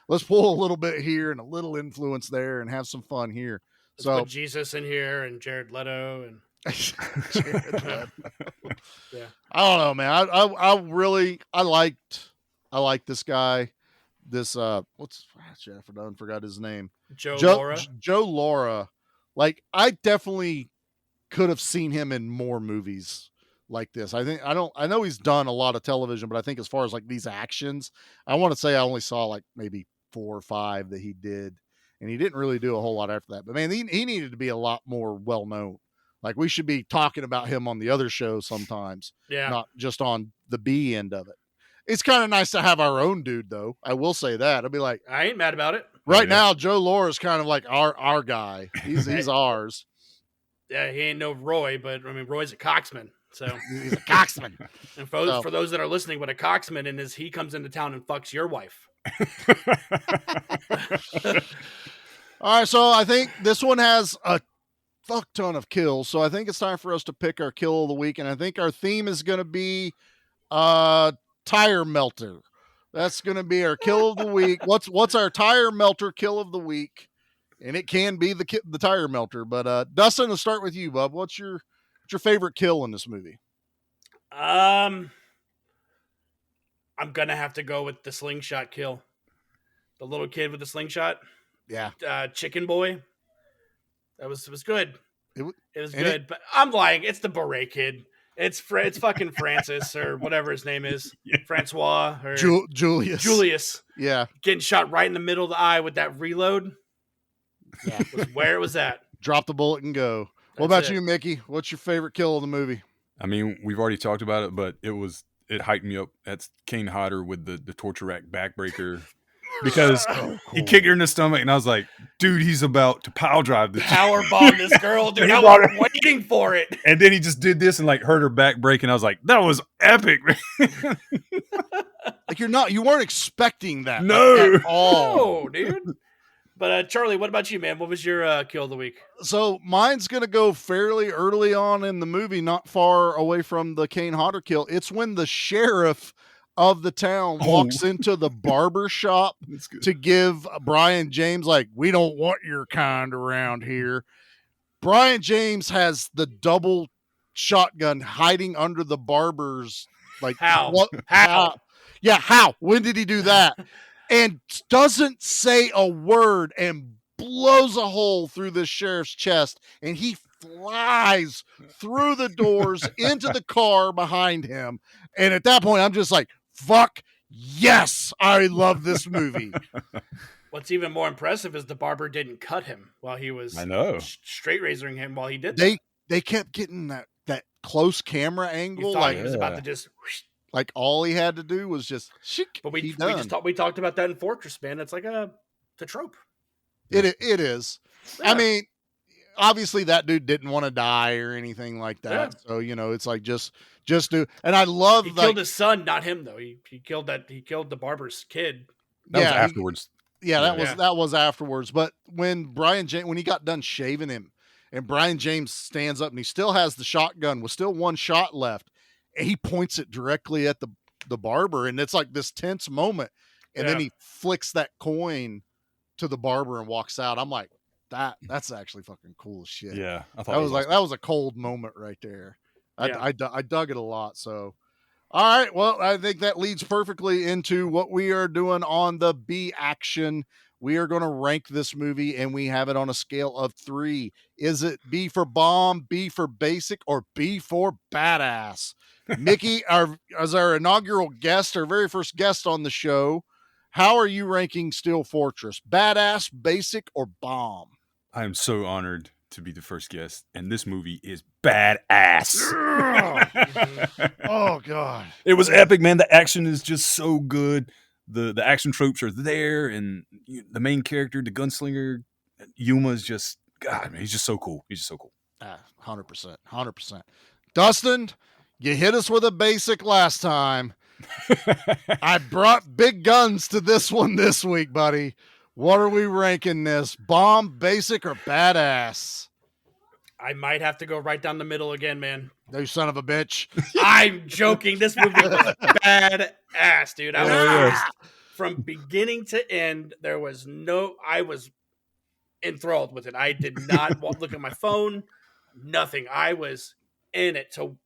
let's pull a little bit here and a little influence there and have some fun here. Let's put Jesus in here and Jared Leto and yeah. I don't know, man. I liked this guy. This what's Jeff? I forgot his name. Joe Lara. Like, I definitely could have seen him in more movies like this. I know he's done a lot of television, but I think as far as like these actions, I want to say I only saw like maybe 4 or 5 that he did, and he didn't really do a whole lot after that. But man, he needed to be a lot more well known. Like, we should be talking about him on the other shows sometimes, not just on the B end of it. It's kind of nice to have our own dude, though. I will say that. I'll be like, I ain't mad about it. Right now, Joe Lara is kind of like our guy. He's ours. Yeah, he ain't no Roy, but I mean, Roy's a coxman. So he's a coxman. And for those that are listening, what a coxman is, he comes into town and fucks your wife. All right, so I think this one has a fuck ton of kills. So I think it's time for us to pick our kill of the week, and I think our theme is going to be tire melter. That's going to be our kill of the week. What's our tire melter kill of the week? And it can be the tire melter. But Dustin, let's start with you, bub. What's your favorite kill in this movie? I'm gonna have to go with the slingshot kill. The little kid with the slingshot. Yeah. Chicken boy. That was good. It was good, but I'm lying. It's the beret kid. It's fucking Francis or whatever his name is. Francois or Julius. Julius. Yeah. Getting shot right in the middle of the eye with that reload. Yeah. Was where it was at. Drop the bullet and go. What about you, Mickey? What's your favorite kill of the movie? I mean, we've already talked about it, but it hyped me up. That's Kane Hodder with the torture rack backbreaker. Because he kicked her in the stomach, and I was like, dude, he's about to pile drive this. Power bomb this girl, dude. I was waiting for it. And then he just did this and like hurt her back break, and I was like, that was epic, man. Like, you weren't expecting that. No. At all. No, dude. But Charlie, what about you, man? What was your kill of the week? So mine's going to go fairly early on in the movie, not far away from the Kane Hodder kill. It's when the sheriff of the town walks into the barber shop to give Brion James, like, we don't want your kind around here. Brion James has the double shotgun hiding under the barber's, like, how? Yeah, how? When did he do that? And doesn't say a word and blows a hole through the sheriff's chest, and he flies through the doors into the car behind him. And at that point, I'm just like, fuck yes, I love this movie. What's even more impressive is the barber didn't cut him while he was straight razoring him while he did that. They kept getting that close camera angle. You thought like he was about to just like all he had to do was just but we talked about that in Fortress, man. It's like the trope. It is. Yeah. I mean, obviously that dude didn't want to die or anything like that. Yeah. So, it's like just do. And I love he killed his son, not him though. He killed the barber's kid. That was afterwards. That was afterwards. But when Brion James, when he got done shaving him, and Brion James stands up and he still has the shotgun with still one shot left, and he points it directly at the barber, and it's like this tense moment. And then he flicks that coin to the barber and walks out. I'm like, that's actually fucking cool as shit. Yeah, I thought that was a cold moment right there. I dug it a lot. So, All right. Well, I think that leads perfectly into what we are doing on the B action. We are going to rank this movie, and we have it on a scale of 3. Is it B for bomb, B for basic, or B for badass? Mickey, as our inaugural guest, our very first guest on the show, how are you ranking Steel Fortress? Badass, basic, or bomb? I am so honored to be the first guest, and this movie is badass. Oh God, it was epic, man. The action is just so good. The action tropes are there, and the main character, the gunslinger, Yuma, is just God, man. He's just so cool. 100%, 100%. Dustin, you hit us with a basic last time. I brought big guns to this one this week, buddy. What are we ranking this? Bomb, basic, or badass? I might have to go right down the middle again, man. You son of a bitch. I'm joking. This movie was badass, dude. I was from beginning to end. I was enthralled with it. I did not look at my phone. Nothing. I was in it to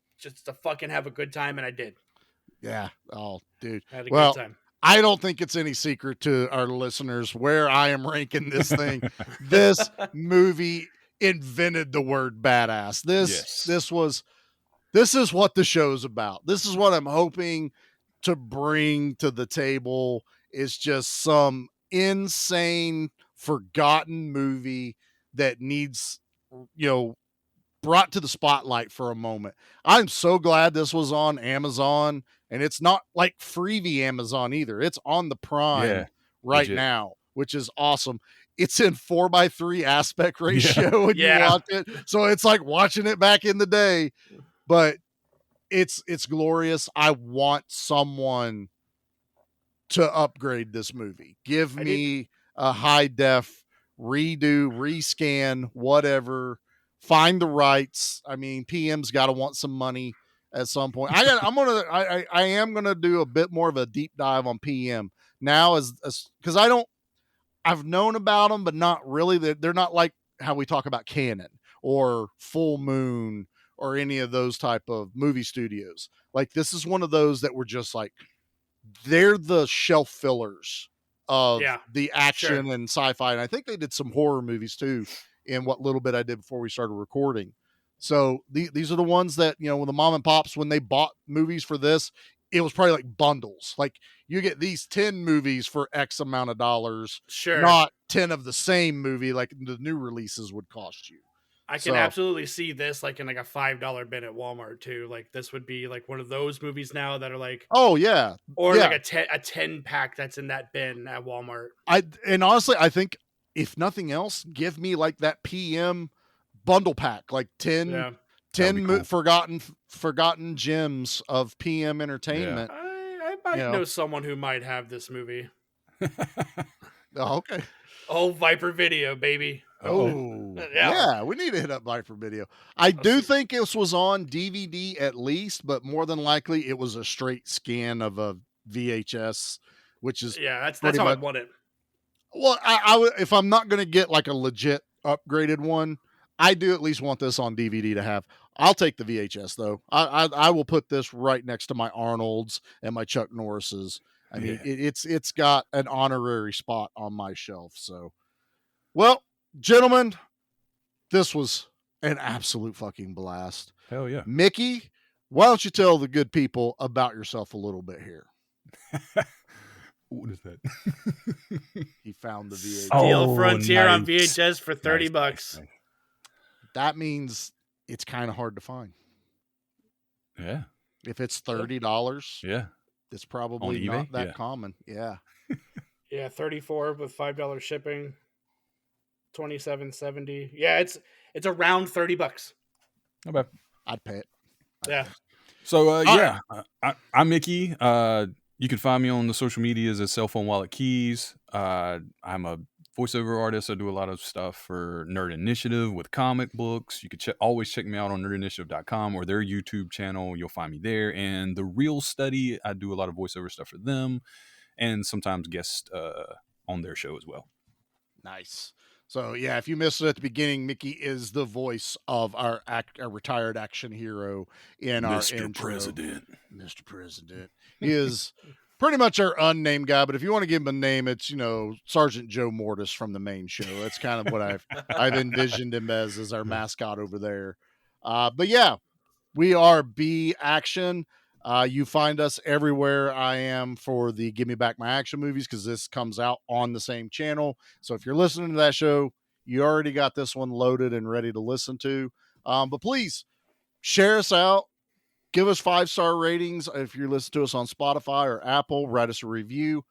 fucking have a good time, and I did. Yeah. Oh, dude. I had a good time. I don't think it's any secret to our listeners where I am ranking this thing. This movie invented the word badass. This is what the show's about. This is what I'm hoping to bring to the table, is just some insane forgotten movie that needs, brought to the spotlight for a moment. I'm so glad this was on Amazon, and it's not like freebie Amazon either. It's on the Prime right now, which is awesome. It's in 4:3 aspect ratio when you watch it. So it's like watching it back in the day, but it's glorious. I want someone to upgrade this movie. Give me a high def redo, rescan, whatever. Find the rights. I mean, PM's got to want some money at some point. I am gonna do a bit more of a deep dive on PM now, as because I've known about them, but not really. They're not like how we talk about Canon or Full Moon or any of those type of movie studios. Like, this is one of those that were just like, they're the shelf fillers of the action and sci-fi. And I think they did some horror movies too in what little bit I did before we started recording. So these are the ones that, when the mom and pops, when they bought movies for this, it was probably like bundles. Like, you get these 10 movies for X amount of dollars, not 10 of the same movie like the new releases would cost you. I can absolutely see this like in like a $5 bin at Walmart too. Like, this would be like one of those movies now that are like, like a 10 pack that's in that bin at Walmart. And honestly, I think if nothing else, give me like that PM bundle pack, like 10 cool. forgotten gems of PM entertainment. I might know someone who might have this movie. Oh, okay. Oh, Viper Video, baby. Oh, yeah. We need to hit up Viper Video. I do think this was on DVD at least, but more than likely it was a straight scan of a VHS, which is that's how I want it. Well, I if I'm not going to get like a legit upgraded one, I do at least want this on DVD to have. I'll take the VHS though. I will put this right next to my Arnold's and my Chuck Norris's. I mean, it's got an honorary spot on my shelf. So, well, gentlemen, this was an absolute fucking blast. Hell yeah. Mickey, why don't you tell the good people about yourself a little bit here? What is that? He found the VHS. Steel Frontier on VHS for $30. Nice. That means it's kind of hard to find. Yeah. If it's $30, it's probably not that common. Yeah. Yeah, 34 with $5 shipping. $27.70. Yeah, it's around $30. Okay. I'd pay it. So I'm Mickey. You can find me on the social medias as Cell Phone Wallet Keys. I'm a voiceover artist. I do a lot of stuff for Nerd Initiative with comic books. You can always check me out on nerdinitiative.com or their YouTube channel. You'll find me there. And The Real Study, I do a lot of voiceover stuff for them and sometimes guest on their show as well. Nice. So yeah, if you missed it at the beginning, Mickey is the voice of our retired action hero in our intro. Mr. President. He is pretty much our unnamed guy, but if you want to give him a name, it's Sergeant Joe Mortis from the main show. That's kind of what I've envisioned him as our mascot over there. But yeah, we are B Action. You find us everywhere I am for the Give Me Back My Action movies, because this comes out on the same channel. So if you're listening to that show, you already got this one loaded and ready to listen to. But please share us out. Give us 5-star ratings. If you listen to us on Spotify or Apple, write us a review.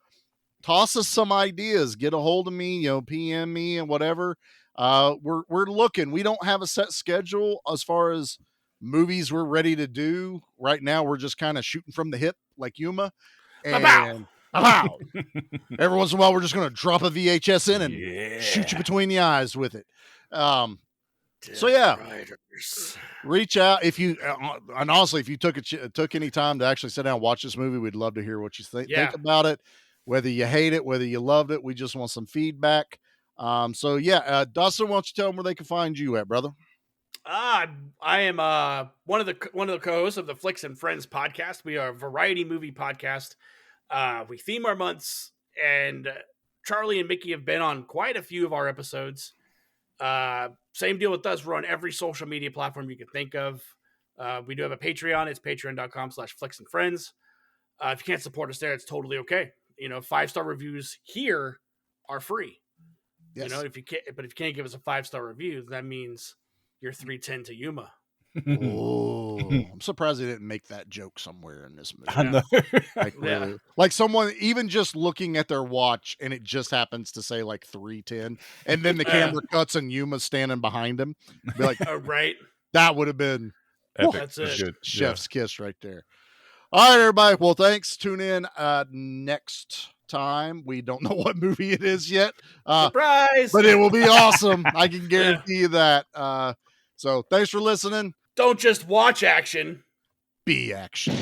Toss us some ideas. Get a hold of me, PM me and whatever. We're looking. We don't have a set schedule as far as movies we're ready to do. Right now, we're just kind of shooting from the hip like Yuma. And every once in a while, we're just going to drop a VHS in and shoot you between the eyes with it. So yeah, reach out if you and honestly, if you took any time to actually sit down and watch this movie, we'd love to hear what you think about it. Whether you hate it, whether you loved it, we just want some feedback. So yeah, Dustin, why don't you tell them where they can find you at, brother? I am one of the co-hosts of the Flicks and Friends podcast. We are a variety movie podcast. We theme our months, and Charlie and Mickey have been on quite a few of our episodes. Same deal with us. We're on every social media platform you can think of. We do have a Patreon. It's patreon.com/Flicks and Friends. If you can't support us there, it's totally okay. 5-star reviews here are free. Yes. If you can't give us a 5-star review, that means you're 310 to Yuma. Oh, I'm surprised they didn't make that joke somewhere in this movie. I know. Really, like someone even just looking at their watch and it just happens to say like 310, and then the camera cuts and Yuma's standing behind him. Be like, right? That would have been epic. That's it. Good. Chef's kiss right there. All right, everybody. Well, thanks. Tune in next time. We don't know what movie it is yet. Surprise! But it will be awesome. I can guarantee you that. So thanks for listening. Don't just watch action. Be action.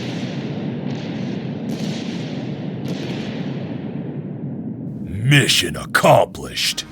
Mission accomplished.